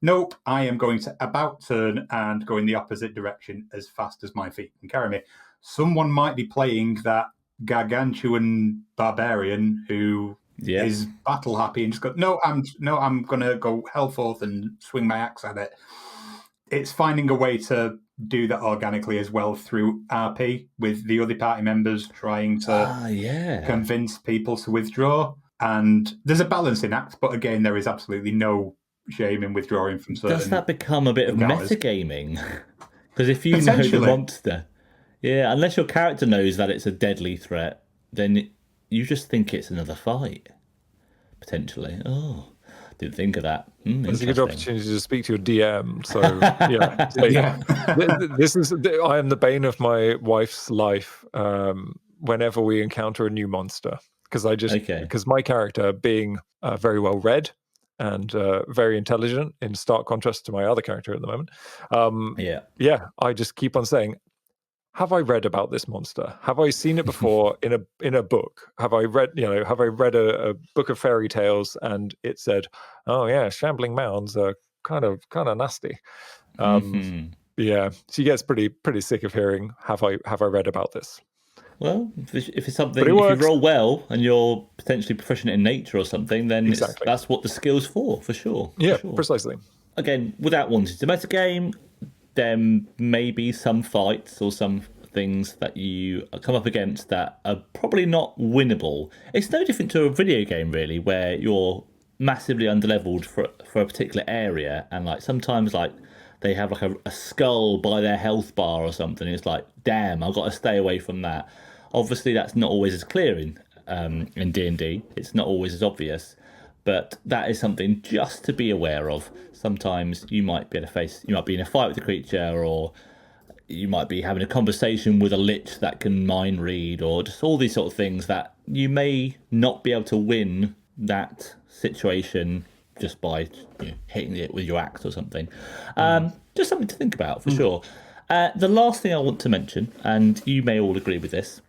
Nope, I am going to about turn and go in the opposite direction as fast as my feet can carry me. Someone might be playing that gargantuan barbarian who is battle happy and just go, I'm going to go hell forth and swing my axe at it. It's finding a way to do that organically as well through RP with the other party members, trying to convince people to withdraw. And there's a balancing act, but again, there is absolutely no shame in withdrawing from certain. Does that become a bit of metagaming? Because if you know the monster, unless your character knows that it's a deadly threat, then you just think it's another fight, potentially. Oh, didn't think of that. It's a good opportunity to speak to your DM. So this is I am the bane of my wife's life whenever we encounter a new monster, because my character being very well read and very intelligent, in stark contrast to my other character at the moment. I just keep on saying, have I read about this monster? Have I seen it before in a book? Have I read a book of fairy tales and it said, oh yeah, shambling mounds are kind of nasty. Yeah, she gets pretty sick of hearing, have I read about this? Well, if it's something, But it if you works. roll well and you're potentially proficient in nature or something, then Exactly. that's what the skill's for sure. Yeah, for sure. precisely. Again, without wanting to metagame, there may be some fights or some things that you come up against that are probably not winnable. It's no different to a video game, really, where you're massively underleveled for a particular area, and like sometimes like they have like a skull by their health bar or something. It's like, damn, I've got to stay away from that. Obviously, that's not always as clear in D&D. It's not always as obvious, but that is something just to be aware of. Sometimes you might be in a fight with a creature, or you might be having a conversation with a lich that can mind read, or just all these sort of things that you may not be able to win that situation just by hitting it with your axe or something. Just something to think about for sure. The last thing I want to mention, and you may all agree with this,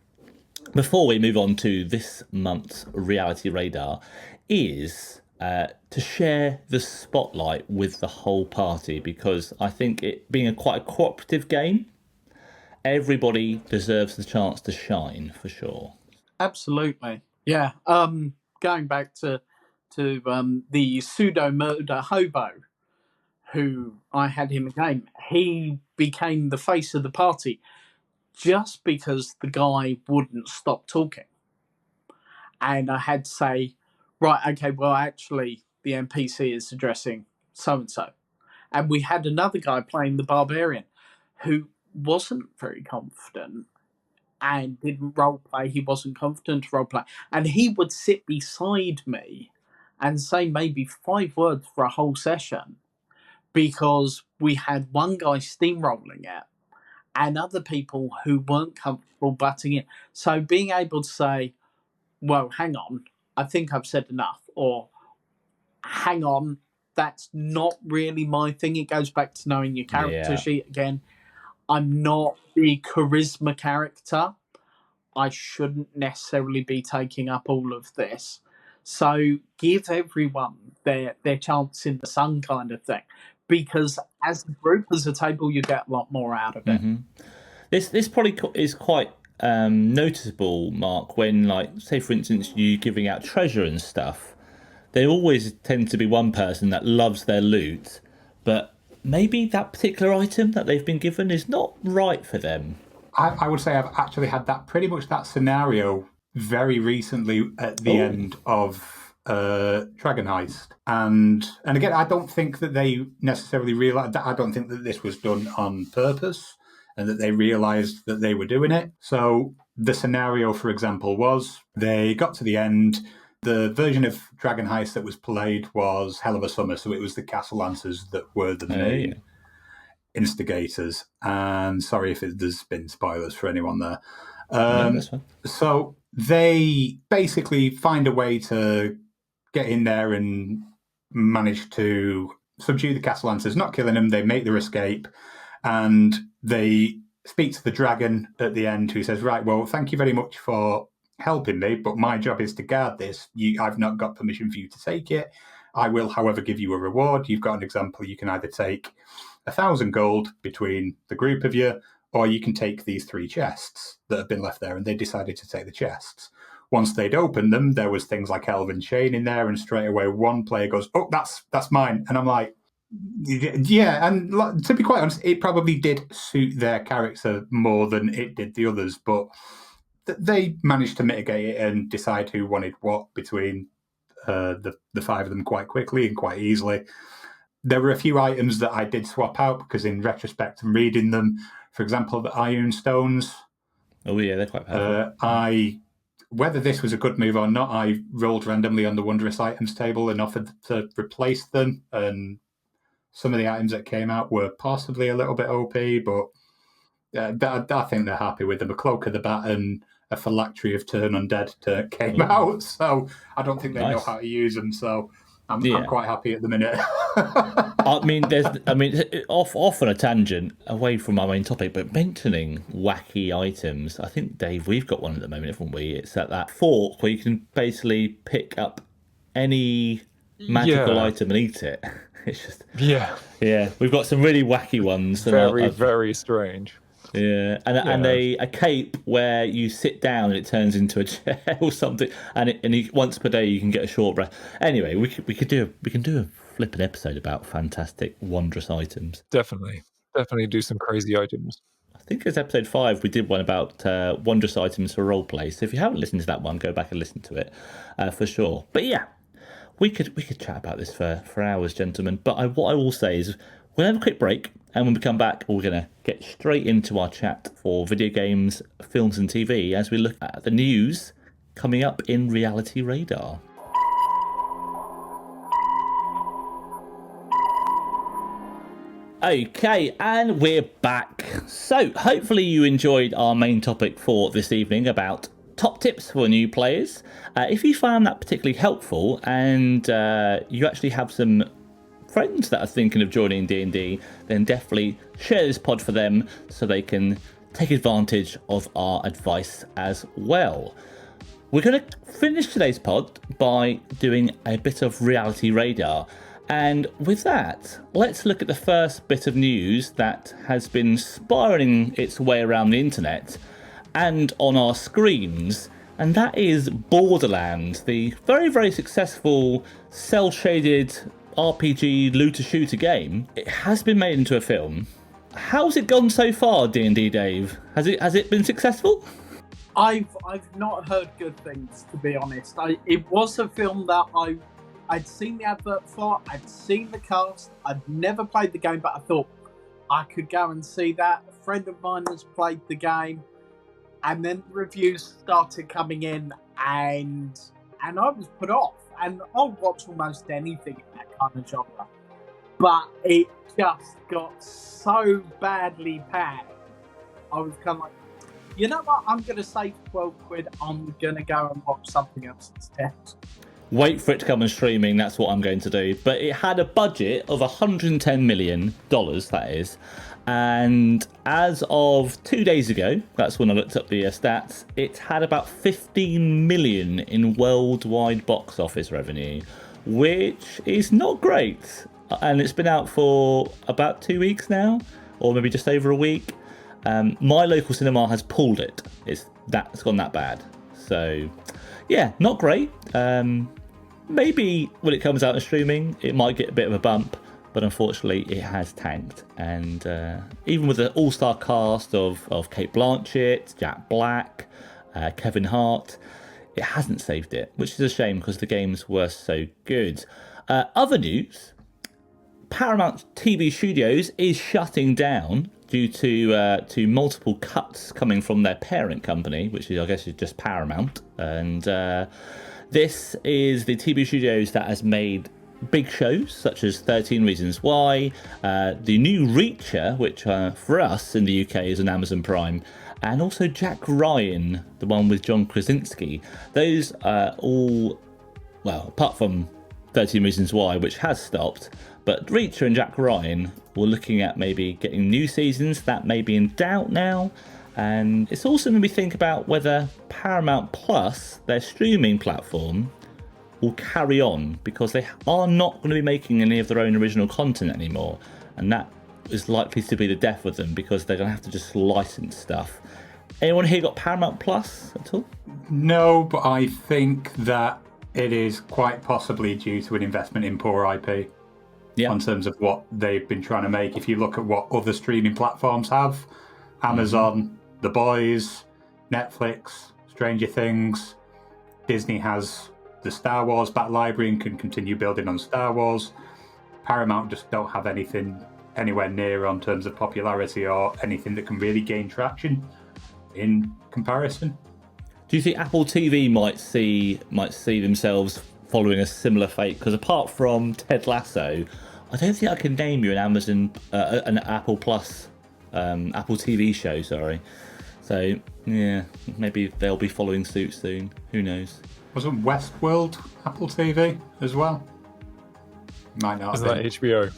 before we move on to this month's Reality Radar, is to share the spotlight with the whole party, because I think it being quite a cooperative game, everybody deserves the chance to shine for sure. Absolutely, yeah. Going back to the pseudo murder hobo, who I had him a game. He became the face of the party just because the guy wouldn't stop talking, and I had to say, right, okay, well, actually, the NPC is addressing so and so, and we had another guy playing the barbarian who wasn't very confident and didn't role play. He wasn't confident to role play, and he would sit beside me and say maybe 5 words for a whole session because we had one guy steamrolling it and other people who weren't comfortable butting in. So being able to say, well, hang on, I think I've said enough, or hang on, that's not really my thing. It goes back to knowing your character sheet again. I'm not the charisma character. I shouldn't necessarily be taking up all of this. So give everyone their chance in the sun kind of thing. Because as a group, as a table, you get a lot more out of it. Mm-hmm. This probably is quite noticeable, Mark, when, like, say, for instance, you giving out treasure and stuff. There always tends to be one person that loves their loot, but maybe that particular item that they've been given is not right for them. I would say I've actually had pretty much that scenario very recently at the end of Dragon Heist. And again, I don't think that they necessarily realised that. I don't think that this was done on purpose and that they realised that they were doing it. So the scenario, for example, was they got to the end. The version of Dragon Heist that was played was Hell of a Summer, so it was the Castle Lancers that were the main instigators. And sorry if there's been spoilers for anyone there. No, that's fine. So they basically find a way to get in there and manage to subdue the Castle Lancers, not killing them. They make their escape, and they speak to the dragon at the end, who says, right, well, thank you very much for helping me, but my job is to guard this. I've not got permission for you to take it. I will, however, give you a reward. You've got an example. You can either take 1,000 gold between the group of you, or you can take these 3 chests that have been left there. And they decided to take the chests. Once they'd opened them, there was things like Elven Chain in there, and straight away one player goes, oh, that's mine. And I'm like, yeah, and to be quite honest, it probably did suit their character more than it did the others, but they managed to mitigate it and decide who wanted what between the 5 of them quite quickly and quite easily. There were a few items that I did swap out because in retrospect and reading them, for example, the Iron Stones. Oh yeah, they're quite powerful. Whether this was a good move or not, I rolled randomly on the Wondrous Items table and offered to replace them, and some of the items that came out were possibly a little bit OP, but I think they're happy with them. A Cloak of the Bat and a Phylactery of Turn Undead came out, so I don't think they know how to use them, so I'm quite happy at the minute. Off on a tangent, away from our main topic, but mentioning wacky items, I think, Dave, we've got one at the moment, haven't we? It's at that fork where you can basically pick up any magical item and eat it. It's just... Yeah, we've got some really wacky ones. Very strange. Yeah, and a cape where you sit down and it turns into a chair or something, and once per day you can get a short rest. Anyway, we can do a flipping episode about fantastic, wondrous items. Definitely do some crazy items. I think it's episode 5. We did one about wondrous items for roleplay. So if you haven't listened to that one, go back and listen to it for sure. But yeah, we could chat about this for hours, gentlemen. But what I will say is we'll have a quick break, and when we come back, we're going to get straight into our chat for video games, films, and TV as we look at the news coming up in Reality Radar. Okay, and we're back. So, hopefully you enjoyed our main topic for this evening about top tips for new players. If you found that particularly helpful and you actually have some friends that are thinking of joining D&D, then definitely share this pod for them so they can take advantage of our advice as well. We're going to finish today's pod by doing a bit of Reality Radar. And with that, let's look at the first bit of news that has been spiraling its way around the internet and on our screens, and that is Borderlands, the very, very successful cel-shaded RPG looter-shooter game. It has been made into a film. How's it gone so far, D&D Dave? Has it been successful? I've not heard good things, to be honest. It was a film that I'd seen the advert for, I'd seen the cast, I'd never played the game, but I thought I could go and see that. A friend of mine has played the game, and then the reviews started coming in, and I was put off. And I'll watch almost anything in that kind of genre. But it just got so badly panned. I was kind of like, you know what, I'm going to save 12 quid, I'm going to go and watch something else instead. Wait for it to come on streaming, that's what I'm going to do. But it had a budget of $110 million, that is. And as of 2 days ago, that's when I looked up the stats, it had about 15 million in worldwide box office revenue, which is not great. And it's been out for about 2 weeks now, or maybe just over a week. My local cinema has pulled it. It's gone that bad. So, yeah, not great. Maybe when it comes out in streaming, it might get a bit of a bump, but unfortunately, it has tanked. And even with the all-star cast of Cate Blanchett, Jack Black, Kevin Hart, it hasn't saved it, which is a shame because the games were so good. Other news: Paramount TV Studios is shutting down due to multiple cuts coming from their parent company, which is, I guess, is just Paramount. And this is the TV studios that has made big shows such as 13 Reasons Why, the new Reacher, which for us in the UK is on Amazon Prime, and also Jack Ryan, the one with John Krasinski. Those are all, well, apart from 13 Reasons Why, which has stopped, but Reacher and Jack Ryan, we're looking at maybe getting new seasons. That may be in doubt now. And it's also made me think about whether Paramount Plus, their streaming platform, will carry on, because they are not going to be making any of their own original content anymore. And that is likely to be the death of them, because they're going to have to just license stuff. Anyone here got Paramount Plus at all? No, but I think that it is quite possibly due to an investment in poor IP. Yeah. In terms of what they've been trying to make. If you look at what other streaming platforms have, Amazon, The Boys, Netflix, Stranger Things, Disney has the Star Wars back library and can continue building on Star Wars. Paramount just don't have anything anywhere near in terms of popularity or anything that can really gain traction in comparison. Do you think Apple TV might see themselves following a similar fate? Because apart from Ted Lasso, I don't think I can name you an Apple Plus, Apple TV show. Sorry. So yeah, maybe they'll be following suit soon. Who knows? Wasn't Westworld Apple TV as well? Might not. Isn't that HBO?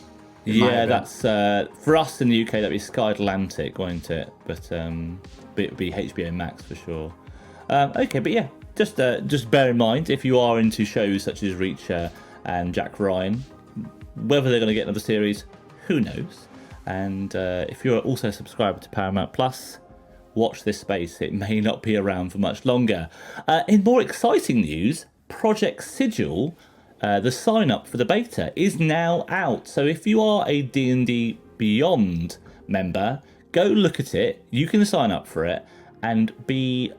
Yeah, that's for us in the UK. That'd be Sky Atlantic, won't it? But it'd be HBO Max for sure. Okay, but yeah, just bear in mind, if you are into shows such as Reacher and Jack Ryan, whether they're going to get another series, who knows? And if you're also a subscriber to Paramount Plus, watch this space. It may not be around for much longer. In more exciting news, Project Sigil, the sign-up for the beta, is now out. So if you are a D&D Beyond member, go look at it. You can sign up for it and be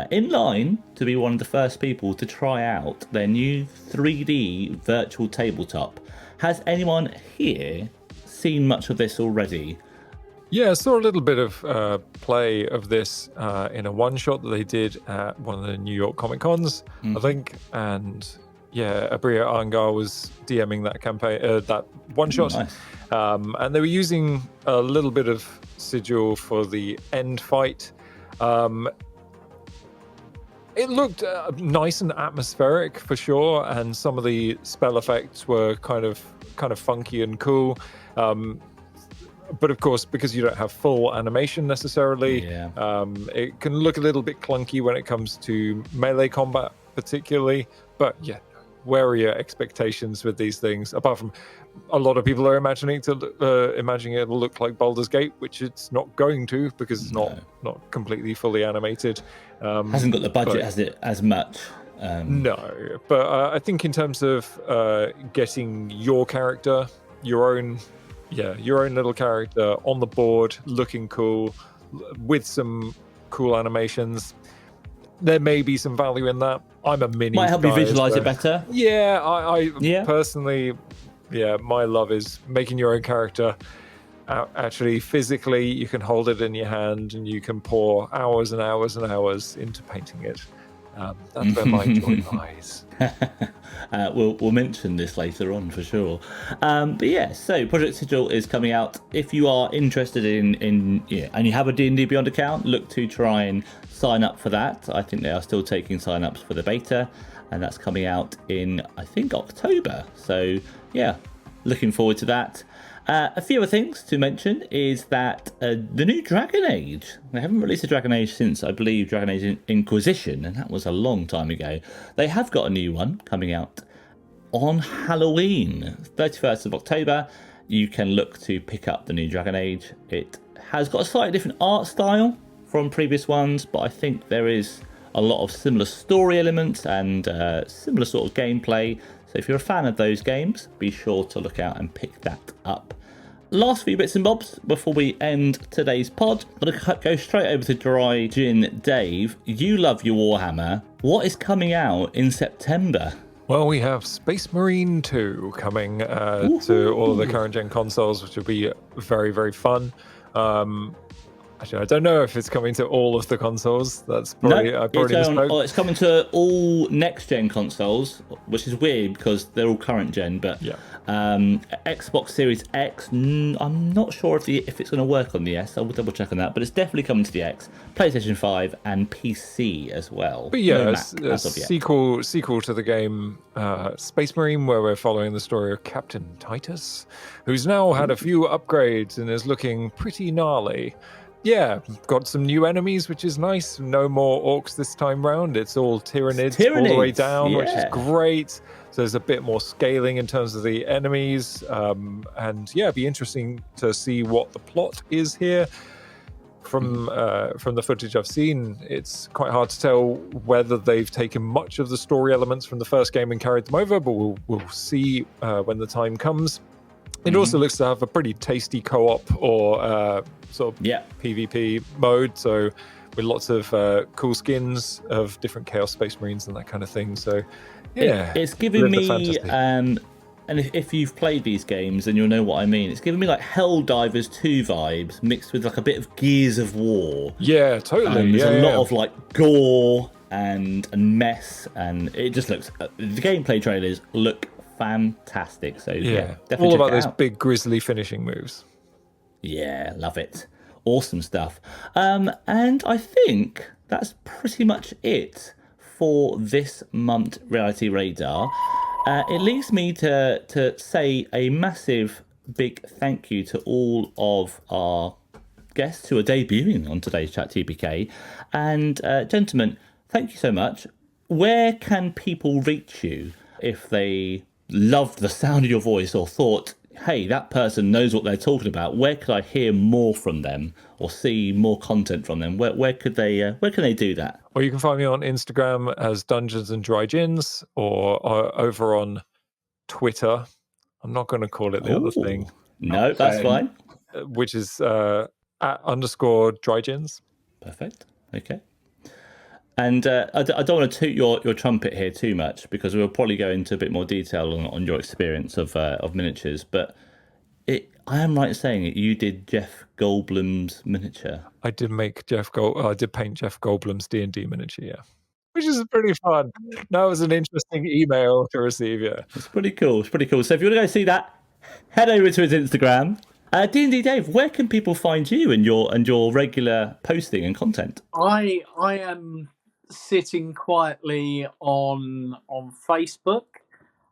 in line to be one of the first people to try out their new 3D virtual tabletop. Has anyone here seen much of this already? Yeah, I saw a little bit of play of this in a one-shot that they did at one of the New York Comic Cons, I think. And yeah, Abria Angar was DMing that campaign, that one-shot. Nice. And they were using a little bit of Sigil for the end fight. It looked nice and atmospheric for sure, and some of the spell effects were kind of funky and cool. But of course, because you don't have full animation necessarily, it can look a little bit clunky when it comes to melee combat, particularly. But yeah, where are your expectations with these things? Apart from a lot of people are imagining it will look like Baldur's Gate, which it's not going to, because it's not completely fully animated. Hasn't got the budget, has it, as much? No, but I think in terms of getting your character, your own little character on the board, looking cool, with some cool animations, there may be some value in that. I'm a mini. Might help you visualize it better. Yeah, I personally, my love is making your own character. Actually, physically, you can hold it in your hand and you can pour hours and hours and hours into painting it. That's where my joy lies. We'll mention this later on for sure. But yeah, so Project Sigil is coming out. If you are interested in and you have a D&D Beyond account, look to try and sign up for that. I think they are still taking sign-ups for the beta, and that's coming out in, I think, October. So yeah, looking forward to that. A few other things to mention is that the new Dragon Age, they haven't released a Dragon Age since, I believe, Dragon Age Inquisition, and that was a long time ago. They have got a new one coming out on Halloween, 31st of October. You can look to pick up the new Dragon Age. It has got a slightly different art style from previous ones, but I think there is a lot of similar story elements and similar sort of gameplay. So if you're a fan of those games, be sure to look out and pick that up. Last few bits and bobs before we end today's pod. I'm going to go straight over to Dry Gin Dave. You love your Warhammer. What is coming out in September? Well, we have Space Marine 2 coming to all of the current gen consoles, which will be very, very fun. Actually, I don't know if it's coming to all of the consoles. That's probably it's coming to all next gen consoles, which is weird because they're all current gen. But Xbox Series X, I'm not sure if it's going to work on the S. I will double check on that, but it's definitely coming to the X, PlayStation 5, and PC as well. But yeah, a sequel to the game Space Marine, where we're following the story of Captain Titus, who's now had a few upgrades and is looking pretty gnarly. Yeah, got some new enemies, which is nice. No more orcs this time round. It's all Tyranids all the way down, which is great. So there's a bit more scaling in terms of the enemies. And yeah, it'd be interesting to see what the plot is here. From the footage I've seen, it's quite hard to tell whether they've taken much of the story elements from the first game and carried them over, but we'll see when the time comes. It also looks to have a pretty tasty co-op or sort of PvP mode, so with lots of cool skins of different Chaos Space Marines and that kind of thing. So yeah, it's giving me and if you've played these games, then you'll know what I mean. It's giving me like Helldivers 2 vibes mixed with like a bit of Gears of War. Yeah, totally. There's a lot of like gore and mess, and it just looks. The gameplay trailers look fantastic. So yeah, definitely all about those big grisly finishing moves. Yeah, love it. Awesome stuff. And I think that's pretty much it for this month Reality Radar. It leaves me to say a massive big thank you to all of our guests who are debuting on today's Chat TPK. And gentlemen, thank you so much. Where can people reach you if they loved the sound of your voice or thought hey, that person knows what they're talking about. Where could I hear more from them or see more content from them? Where can they do that? Well, you can find me on Instagram as Dungeons and Dry Gins, or over on Twitter. I'm not going to call it the other thing. No, that's fine. Which is @_Dry Gins. Perfect. Okay. And I don't want to toot your trumpet here too much, because we'll probably go into a bit more detail on your experience of miniatures. But I am right in saying it. You did Jeff Goldblum's miniature. I did make I did paint Jeff Goldblum's D&D miniature, yeah, which is pretty fun. That was an interesting email to receive. Yeah, it's pretty cool. So if you want to go see that, head over to his Instagram. D&D Dave, where can people find you and your regular posting and content? I am sitting quietly on Facebook.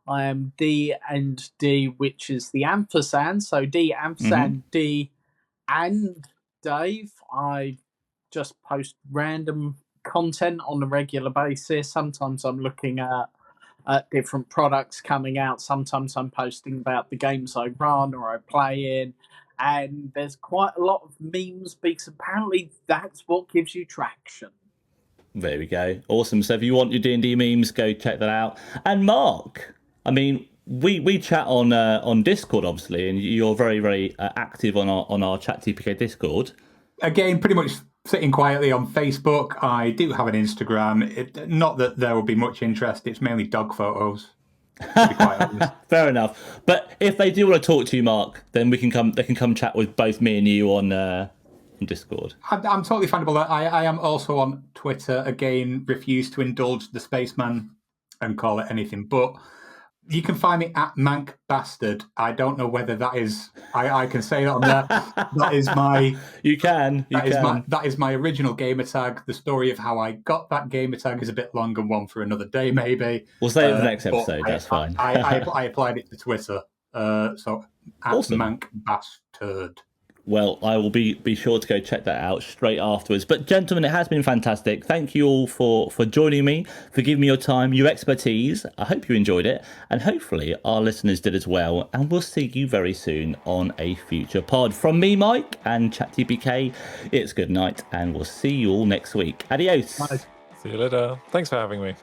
I am D&D, which is the ampersand, so D ampersand D and Dave. I just post random content on a regular basis. Sometimes I'm looking at different products coming out. Sometimes I'm posting about the games I run or I play in. And there's quite a lot of memes because apparently that's what gives you traction. There we go. Awesome. So if you want your D&D memes, go check that out. And Mark, I mean, we chat on Discord, obviously, and you're very, very active on our Chat TPK Discord. Again, pretty much sitting quietly on Facebook. I do have an Instagram. Not that there will be much interest. It's mainly dog photos. To be quite honest. Fair enough. But if they do want to talk to you, Mark, then they can come chat with both me and you on Discord. I'm totally fine with that. I am also on Twitter. Again, refuse to indulge the spaceman and call it anything but. You can find me at Mank Bastard. I don't know whether that is. I can say that on there. That is my. You can. That is my original gamer tag. The story of how I got that gamer tag is a bit long and one for another day, maybe. We'll say it for the next episode. That's fine. I applied it to Twitter. So at awesome. Mank Bastard. Well, I will be sure to go check that out straight afterwards. But gentlemen, it has been fantastic. Thank you all for joining me, for giving me your time, your expertise. I hope you enjoyed it, and hopefully our listeners did as well. And we'll see you very soon on a future pod. From me, Mike, and Chat TPK, it's good night, and we'll see you all next week. Adios. Bye. See you later. Thanks for having me.